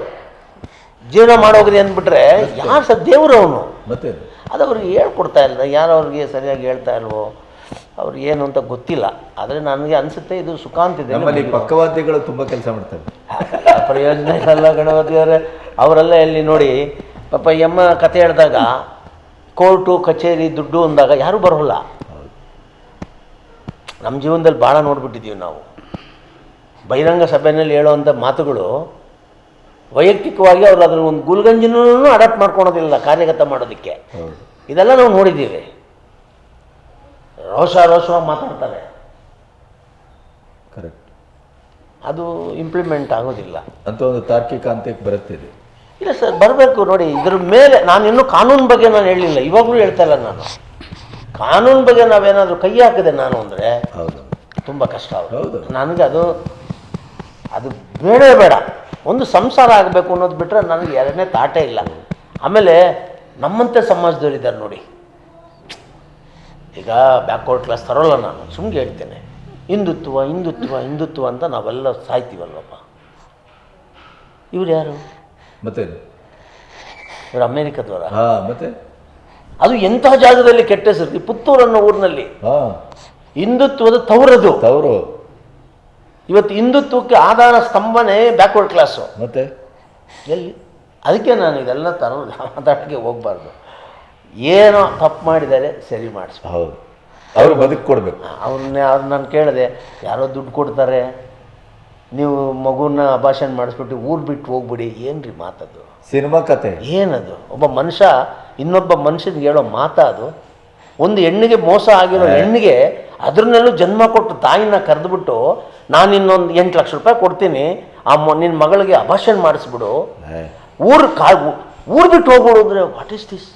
ಜೀವನ ಮಾಡೋಗ್ರಿ ಅಂದ್ಬಿಟ್ರೆ ಯಾರು ಸಹ ದೇವರು ಅವನು.
ಮತ್ತೆ
ಅದು ಅವ್ರಿಗೆ ಹೇಳ್ಕೊಡ್ತಾ ಇಲ್ಲ, ಯಾರು ಅವ್ರಿಗೆ ಸರಿಯಾಗಿ ಹೇಳ್ತಾ ಇಲ್ವೋ, ಅವ್ರಿಗೆ ಏನು ಅಂತ ಗೊತ್ತಿಲ್ಲ. ಆದರೆ ನನಗೆ ಅನಿಸುತ್ತೆ ಇದು ಸುಖಾಂತಿದೆ.
ನಮ್ಮಲ್ಲಿ ಪಕ್ಕವಾದ್ಯಗಳು ತುಂಬ ಕೆಲಸ ಮಾಡ್ತಾರೆ.
ಪ್ರಯೋಜನ ಇಲ್ಲ ಗಣಪತಿಯವರೇ. ಅವರೆಲ್ಲ ಎಲ್ಲಿ ನೋಡಿ ಪಾಪ ಎಮ್ಮ ಕತೆ ಹೇಳಿದಾಗ ಕೋರ್ಟು ಕಚೇರಿ ದುಡ್ಡು ಅಂದಾಗ ಯಾರೂ ಬರೋಲ್ಲ. ನಮ್ಮ ಜೀವನದಲ್ಲಿ ಭಾಳ ನೋಡ್ಬಿಟ್ಟಿದ್ದೀವಿ ನಾವು. ಬಹಿರಂಗ ಸಭೆಯಲ್ಲಿ ಹೇಳೋವಂಥ ಮಾತುಗಳು ವೈಯಕ್ತಿಕವಾಗಿ ಅವರು ಅದನ್ನು ಒಂದು ಗುಲ್ಗಂಜಿನೂ ಅಡಾಪ್ಟ್ ಮಾಡ್ಕೊಳೋದಿಲ್ಲ ಕಾರ್ಯಗತ ಮಾಡೋದಕ್ಕೆ. ಇದೆಲ್ಲ ನಾವು ನೋಡಿದ್ದೀವಿ. ರೋಷವಾಗಿ ಮಾತಾಡ್ತಾರೆ,
ಕರೆಕ್ಟ್.
ಅದು ಇಂಪ್ಲಿಮೆಂಟ್ ಆಗೋದಿಲ್ಲ
ಅಂತ ಒಂದು ತಾರ್ಕಿಕ ಅಂತ್ಯಕ್ಕೆ ಬರುತ್ತಿದೆ.
ಇಲ್ಲ ಸರ್, ಬರಬೇಕು ನೋಡಿ. ಇದ್ರ ಮೇಲೆ ನಾನು ಇನ್ನೂ ಕಾನೂನು ಬಗ್ಗೆ ನಾನು ಹೇಳಲಿಲ್ಲ, ಇವಾಗಲೂ ಹೇಳ್ತಾ ಇಲ್ಲ ನಾನು. ಕಾನೂನು ಬಗ್ಗೆ ನಾವೇನಾದರೂ ಕೈ ಹಾಕಿದೆ ನಾನು ಅಂದರೆ
ಹೌದು,
ತುಂಬ ಕಷ್ಟ
ಹೌದು.
ನನಗೆ ಅದು ಬೇಡ ಬೇಡ. ಒಂದು ಸಂಸಾರ ಆಗಬೇಕು ಅನ್ನೋದು ಬಿಟ್ಟರೆ ನನಗೆ ಎರಡನೇ ತಾಟೇ ಇಲ್ಲ. ಆಮೇಲೆ ನಮ್ಮಂತೆ ಸಮಾಜದವರಿದ್ದಾರೆ ನೋಡಿ, ಈಗ ಬ್ಯಾಕ್ವರ್ಡ್ ಕ್ಲಾಸ್ ತರೋಲ್ಲ ನಾನು, ಸುಮ್ಮನೆ ಹೇಳ್ತೇನೆ. ಹಿಂದುತ್ವ ಹಿಂದುತ್ವ ಹಿಂದುತ್ವ ಅಂತ ನಾವೆಲ್ಲ ಸಾಯ್ತೀವಲ್ವಪ್ಪ. ಇವ್ರು ಯಾರು?
ಮತ್ತೆ
ಇವರು ಅಮೇರಿಕದವರ.
ಮತ್ತೆ
ಅದು ಎಂತಹ ಜಾಗದಲ್ಲಿ ಕೆಟ್ಟ ಹೆಸರು. ಈ ಪುತ್ತೂರು ಅನ್ನೋ ಊರಿನಲ್ಲಿ ಹಿಂದುತ್ವದ ತವರದು. ಇವತ್ತು ಹಿಂದುತ್ವಕ್ಕೆ ಆಧಾರ ಸ್ತಂಭನೇ ಬ್ಯಾಕ್ವರ್ಡ್ ಕ್ಲಾಸು.
ಮತ್ತೆ
ಎಲ್ಲಿ? ಅದಕ್ಕೆ ನಾನು ಇದೆಲ್ಲ ಮಾತಾಡೋಕ್ಕೆ ಹೋಗಬಾರ್ದು. ಏನೋ ತಪ್ಪು ಮಾಡಿದ್ದಾರೆ ಸರಿ ಮಾಡಿಸ್ಬೇಕು.
ಹೌದು, ಅವರು ಬದುಕು ಕೊಡಬೇಕು.
ಅವ್ರು ನಾನು ಕೇಳಿದೆ, ಯಾರೋ ದುಡ್ಡು ಕೊಡ್ತಾರೆ, ನೀವು ಮಗುನ ಅಭಾಷಣ ಮಾಡಿಸ್ಬಿಟ್ಟು ಊರು ಬಿಟ್ಟು ಹೋಗ್ಬಿಡಿ. ಏನ್ರಿ ಮಾತದು?
ಸಿನಿಮಾ ಕತೆ
ಏನದು? ಒಬ್ಬ ಮನುಷ್ಯ ಇನ್ನೊಬ್ಬ ಮನುಷ್ಯನಿಗೆ ಹೇಳೋ ಮಾತಾ ಅದು? ಒಂದು ಹೆಣ್ಣಿಗೆ ಮೋಸ ಆಗಿರೋ ಹೆಣ್ಣಿಗೆ ಅದ್ರನ್ನಲ್ಲೂ ಜನ್ಮ ಕೊಟ್ಟು ತಾಯಿನ ಕರೆದುಬಿಟ್ಟು ನಾನು ಇನ್ನೊಂದು 8 ಲಕ್ಷ ರೂಪಾಯಿ ಕೊಡ್ತೀನಿ, ನಿನ್ನ ಮಗಳಿಗೆ ಅಭಾಷಣ ಮಾಡಿಸ್ಬಿಡು, ಊರು ಬಿಟ್ಟು ಹೋಗ್ಬಿಡು ಅಂದರೆ ವಾಟ್ ಈಸ್ ದಿಸ್?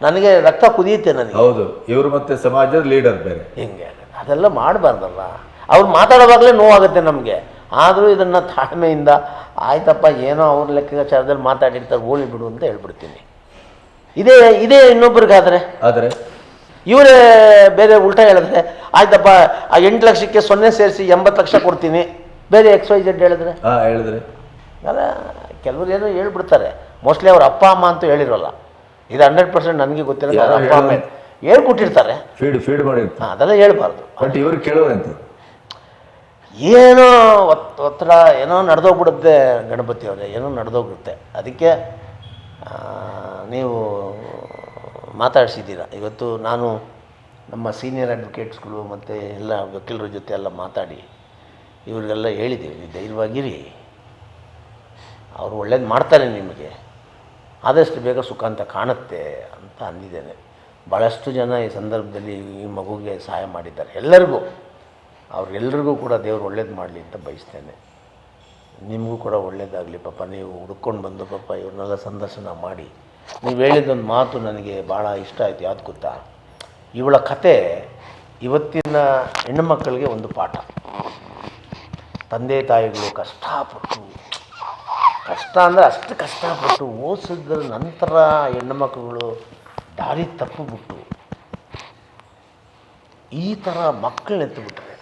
ನನಗೆ ರಕ್ತ ಕುದಿಯುತ್ತೆ ನನಗೆ.
ಹೌದು, ಇವರು ಮತ್ತೆ ಸಮಾಜದ ಲೀಡರ್ ಬೇರೆ.
ಹಿಂಗೆ ಅದೆಲ್ಲ ಮಾಡಬಾರ್ದಲ್ಲ. ಅವ್ರು ಮಾತಾಡೋವಾಗಲೇ ನೋವಾಗುತ್ತೆ ನಮಗೆ. ಆದರೂ ಇದನ್ನು ತಾಳ್ಮೆಯಿಂದ ಆಯ್ತಪ್ಪ ಏನೋ ಅವ್ರ ಲೆಕ್ಕಾಚಾರದಲ್ಲಿ ಮಾತಾಡಿರ್ತಾರೆ, ಹೋಳಿ ಬಿಡು ಅಂತ ಹೇಳ್ಬಿಡ್ತೀನಿ. ಇದೇ ಇನ್ನೊಬ್ರಿಗಾದರೆ
ಆದರೆ
ಇವರೇ ಬೇರೆ ಉಲ್ಟಾ ಹೇಳಿದ್ರೆ ಆಯ್ತಪ್ಪ ಆ 8 ಲಕ್ಷಕ್ಕೆ 0 ಸೇರಿಸಿ 80 ಲಕ್ಷ ಕೊಡ್ತೀನಿ, ಬೇರೆ XYZ ಹೇಳಿದ್ರೆ ಅಲ್ಲ. ಕೆಲವರು ಏನೋ ಹೇಳ್ಬಿಡ್ತಾರೆ. ಮೋಸ್ಟ್ಲಿ ಅವ್ರ ಅಪ್ಪ ಅಮ್ಮ ಅಂತೂ ಹೇಳಿರೋಲ್ಲ. ಇದು 100% ನನಗೆ ಗೊತ್ತಿಲ್ಲ. ಅವ್ರ ಅಪ್ಪ ಅಮ್ಮ ಹೇಳ್ಕೊಟ್ಟಿರ್ತಾರೆ,
ಫೀಡ್ ಮಾಡಿರ್ತಾರೆ.
ಅದೆಲ್ಲ ಹೇಳ್ಬಾರ್ದು.
ಬಟ್ ಇವರು ಕೇಳೋರಂತ
ಏನೋ ಒತ್ತಡ ಏನೋ ನಡೆದೋಗ್ಬಿಡುತ್ತೆ ಗಣಪತಿ ಅವರೇ, ಏನೋ ನಡೆದೋಗುತ್ತೆ. ಅದಕ್ಕೆ ನೀವು ಮಾತಾಡಿಸಿದ್ದೀರ. ಇವತ್ತು ನಾನು ನಮ್ಮ ಸೀನಿಯರ್ ಅಡ್ವೊಕೇಟ್ಸ್ಗಳು ಮತ್ತು ಎಲ್ಲ ವಕೀಲರ ಜೊತೆ ಎಲ್ಲ ಮಾತಾಡಿ ಇವರಿಗೆಲ್ಲ ಹೇಳಿದ್ದೀವಿ, ಧೈರ್ಯವಾಗಿರಿ, ಅವರು ಒಳ್ಳೇದು ಮಾಡ್ತಾರೆ, ನಿಮಗೆ ಆದಷ್ಟು ಬೇಗ ಸುಖ ಅಂತ ಕಾಣುತ್ತೆ ಅಂತ ಅಂದಿದ್ದೇನೆ. ಭಾಳಷ್ಟು ಜನ ಈ ಸಂದರ್ಭದಲ್ಲಿ ಈ ಮಗುಗೆ ಸಹಾಯ ಮಾಡಿದ್ದಾರೆ. ಎಲ್ಲರಿಗೂ, ಅವ್ರಿಗೆಲ್ಲರಿಗೂ ಕೂಡ ದೇವರು ಒಳ್ಳೇದು ಮಾಡಲಿ ಅಂತ ಬಯಸ್ತೇನೆ. ನಿಮಗೂ ಕೂಡ ಒಳ್ಳೇದಾಗಲಿ. ಪಾಪ ನೀವು ಹುಡ್ಕೊಂಡು ಬಂದು ಪಾಪ ಇವ್ರನ್ನೆಲ್ಲ ಸಂದರ್ಶನ ಮಾಡಿ ನೀವು ಹೇಳಿದ್ದೊಂದು ಮಾತು ನನಗೆ ಭಾಳ ಇಷ್ಟ ಆಯಿತು. ಯಾವ್ದು ಗೊತ್ತಾ? ಇವಳ ಕತೆ ಇವತ್ತಿನ ಹೆಣ್ಣುಮಕ್ಕಳಿಗೆ ಒಂದು ಪಾಠ. ತಂದೆ ತಾಯಿಗಳು ಕಷ್ಟ ಅಂದರೆ ಅಷ್ಟು ಕಷ್ಟಪಟ್ಟು ಓದಿಸಿದ್ರ ನಂತರ ಹೆಣ್ಣುಮಕ್ಕಳು ದಾರಿ ತಪ್ಪಿಬಿಟ್ಟು ಈ ಥರ ಮಕ್ಕಳನ್ನ ಎತ್ತಿಬಿಟ್ರೆ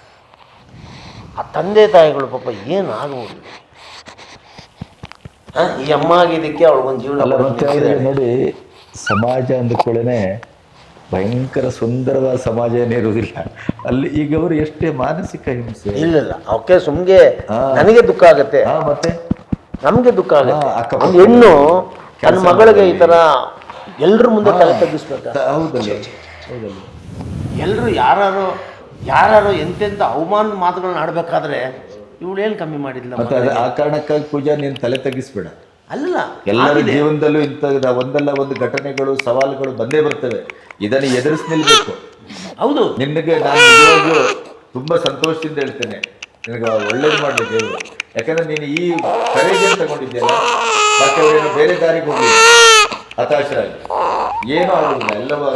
ಆ ತಂದೆ ತಾಯಿಗಳು ಪಾಪ ಏನಾಗ್ಬೋದು. ಈ ಅಮ್ಮ ಆಗಿದ್ದಕ್ಕೆ ಅವಳಿಗೊಂದು ಜೀವನ.
ನೋಡಿ, ಸಮಾಜ ಅಂದ್ಕೊಳ್ಳೇ ಭಯಂಕರ ಸುಂದರವಾದ ಸಮಾಜ ಏನಿರುವುದಿಲ್ಲ ಅಲ್ಲಿ. ಈಗ ಅವರು ಎಷ್ಟೇ ಮಾನಸಿಕ ಹಿಂಸೆ
ಇಲ್ಲ ಅವಕ್ಕೆ ಸುಮ್ಗೆ ನನಗೆ ದುಃಖ ಆಗುತ್ತೆ,
ಮತ್ತೆ
ನಮಗೆ ದುಃಖ ಆಗುತ್ತೆ. ಒಂದು ಹೆಣ್ಣು ತನ್ನ ಮಗಳಿಗೆ ಈ ಥರ ಎಲ್ಲರ ಮುಂದೆ ತಲೆ ತಗ್ಗಿಸ್ಬೇಕು.
ಹೌದಲ್ಲ,
ಎಲ್ಲರೂ ಯಾರು ಎಂತೆಂಥ ಅವಮಾನ ಮಾತುಗಳನ್ನ ಆಡಬೇಕಾದ್ರೆ ಇವಳೇನು ಕಮ್ಮಿ ಮಾಡಿದ್ಲ.
ಮತ್ತೆ ಆ ಕಾರಣಕ್ಕಾಗಿ ಪೂಜಾ ನೀನು ತಲೆ ತಗ್ಗಿಸ್ಬೇಡ.
ಅಲ್ಲ,
ಎಲ್ಲರ ಜೀವನದಲ್ಲೂ ಇಂಥ ಒಂದಲ್ಲ ಒಂದು ಘಟನೆಗಳು ಸವಾಲುಗಳು ಬಂದೇ ಬರ್ತವೆ. ಇದನ್ನು ಎದುರಿಸಿ ನಿಲ್ಬೇಕು.
ಹೌದು,
ನಿನಗೆ ನಾನು ನಿಜವಾಗ್ಲೂ ತುಂಬ ಸಂತೋಷದಿಂದ ಹೇಳ್ತೇನೆ, ನಿನಗೆ ಒಳ್ಳೇದು ಮಾಡಲಿ ದೇವರು. ಯಾಕಂದ್ರೆ ನೀನು ಈ ಕರೆಗೆ ತಗೊಂಡಿದ್ದೆಲ್ಲ, ಮತ್ತೆ ಅವರೇನೋ ಬೇರೆ ದಾರಿಗೆ ಹೋಗಿ ಹತಾಶರಾಗಿ ಏನೂ ಆಗುದಿಲ್ಲ. ಎಲ್ಲವೂ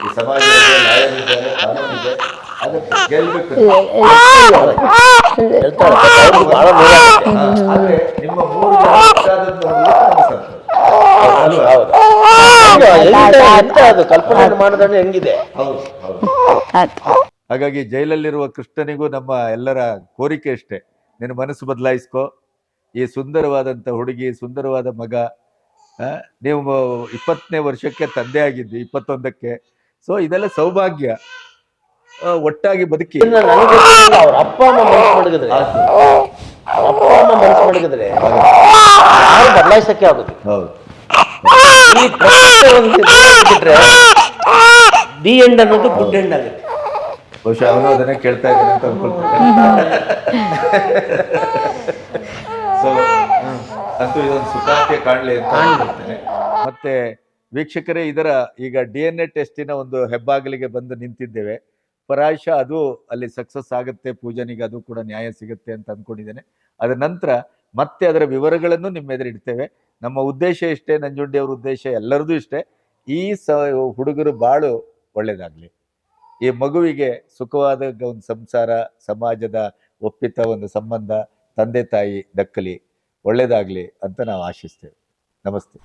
ಈ ಸಮಾಜ ಇದೆ, ಲಾಯರ್ ಇದ್ದಾರೆ, ಕಾನೂನು ಇದೆ, ಅದಕ್ಕೆ ಗೆಲ್ಲಬೇಕು. ಆದ್ರೆ ನಿಮ್ಮ 3 ಜನ
ಎಂತ ಅದು ಕಲ್ಪನೆ ಮಾಡಿದ್ರೆ ಹೆಂಗಿದೆ.
ಆಯ್ತು.
ಹಾಗಾಗಿ ಜೈಲಲ್ಲಿರುವ ಕೃಷ್ಣನಿಗೂ ನಮ್ಮ ಎಲ್ಲರ ಕೋರಿಕೆ ಅಷ್ಟೇ, ನಿನ್ನ ಮನಸ್ಸು ಬದಲಾಯಿಸ್ಕೋ, ಈ ಸುಂದರವಾದಂಥ ಹುಡುಗಿ, ಸುಂದರವಾದ ಮಗ, ನೀವು 20ನೇ ವರ್ಷಕ್ಕೆ ತಂದೆ ಆಗಿದ್ದಿ, 21ಕ್ಕೆ. ಸೊ ಇದೆಲ್ಲ ಸೌಭಾಗ್ಯ, ಒಟ್ಟಾಗಿ ಬದುಕಿ.
ನನಗೆ ಅವ್ರ ಅಪ್ಪ ಅಮ್ಮ ಮನಸ್ಸು ಮಡಗಿದ್ರೆ, ಅಪ್ಪ ಅಮ್ಮ ಮನಸ್ಸು ಮಡಗಿದ್ರೆ ಯಾರು ಬದಲಾಯಿಸಕ್ಕೆ ಆಗುತ್ತೆ.
ಹೌದು,
ಈ ಪ್ರಪಂಚ ಒಂದು ಬಿಟ್ರೆ ದಿ ಎಂಡ್ ಅನ್ನೋದು ಗುಡ್ ಎಂಡ್ ಆಗುತ್ತೆ.
ಬಹುಶಃ ಅವನು ಅದನ್ನೇ ಕೇಳ್ತಾ ಇದ್ದಾನೆ ಅಂತ ಅನ್ಕೊಳ್ತೇನೆ. ಸೊ ಅಂತೂ ಇದೊಂದು ಸುಖಾಂತ್ಯ ಕಾಣಲಿ ಅಂತ ಅನ್ಕೊಳ್ತೇನೆ. ಮತ್ತೆ ವೀಕ್ಷಕರೇ, ಇದರ ಈಗ DNA ಟೆಸ್ಟಿನ ಒಂದು ಹೆಬ್ಬಾಗಿಲಿಗೆ ಬಂದು ನಿಂತಿದ್ದೇವೆ. ಪ್ರಾಯಶಃ ಅದು ಅಲ್ಲಿ ಸಕ್ಸಸ್ ಆಗುತ್ತೆ, ಪೂಜನಿಗೆ ಅದು ಕೂಡ ನ್ಯಾಯ ಸಿಗುತ್ತೆ ಅಂತ ಅಂದ್ಕೊಂಡಿದ್ದೇನೆ. ಅದರ ನಂತರ ಮತ್ತೆ ಅದರ ವಿವರಗಳನ್ನು ನಿಮ್ಮ ಎದುರು ಇಡ್ತೇವೆ. ನಮ್ಮ ಉದ್ದೇಶ ಇಷ್ಟೇ, ನಂಜುಂಡಿ ಅವ್ರ ಉದ್ದೇಶ ಎಲ್ಲರದು ಇಷ್ಟೇ, ಈ ಹುಡುಗರು ಬಾಳು ಒಳ್ಳೇದಾಗ್ಲಿ, ಈ ಮಗುವಿಗೆ ಸುಖವಾದ ಒಂದು ಸಂಸಾರ, ಸಮಾಜದ ಒಪ್ಪಿತ ಒಂದು ಸಂಬಂಧ, ತಂದೆ ತಾಯಿ ದಕ್ಕಲಿ, ಒಳ್ಳೇದಾಗ್ಲಿ ಅಂತ ನಾವು ಆಶಿಸ್ತೇವೆ. ನಮಸ್ತೆ.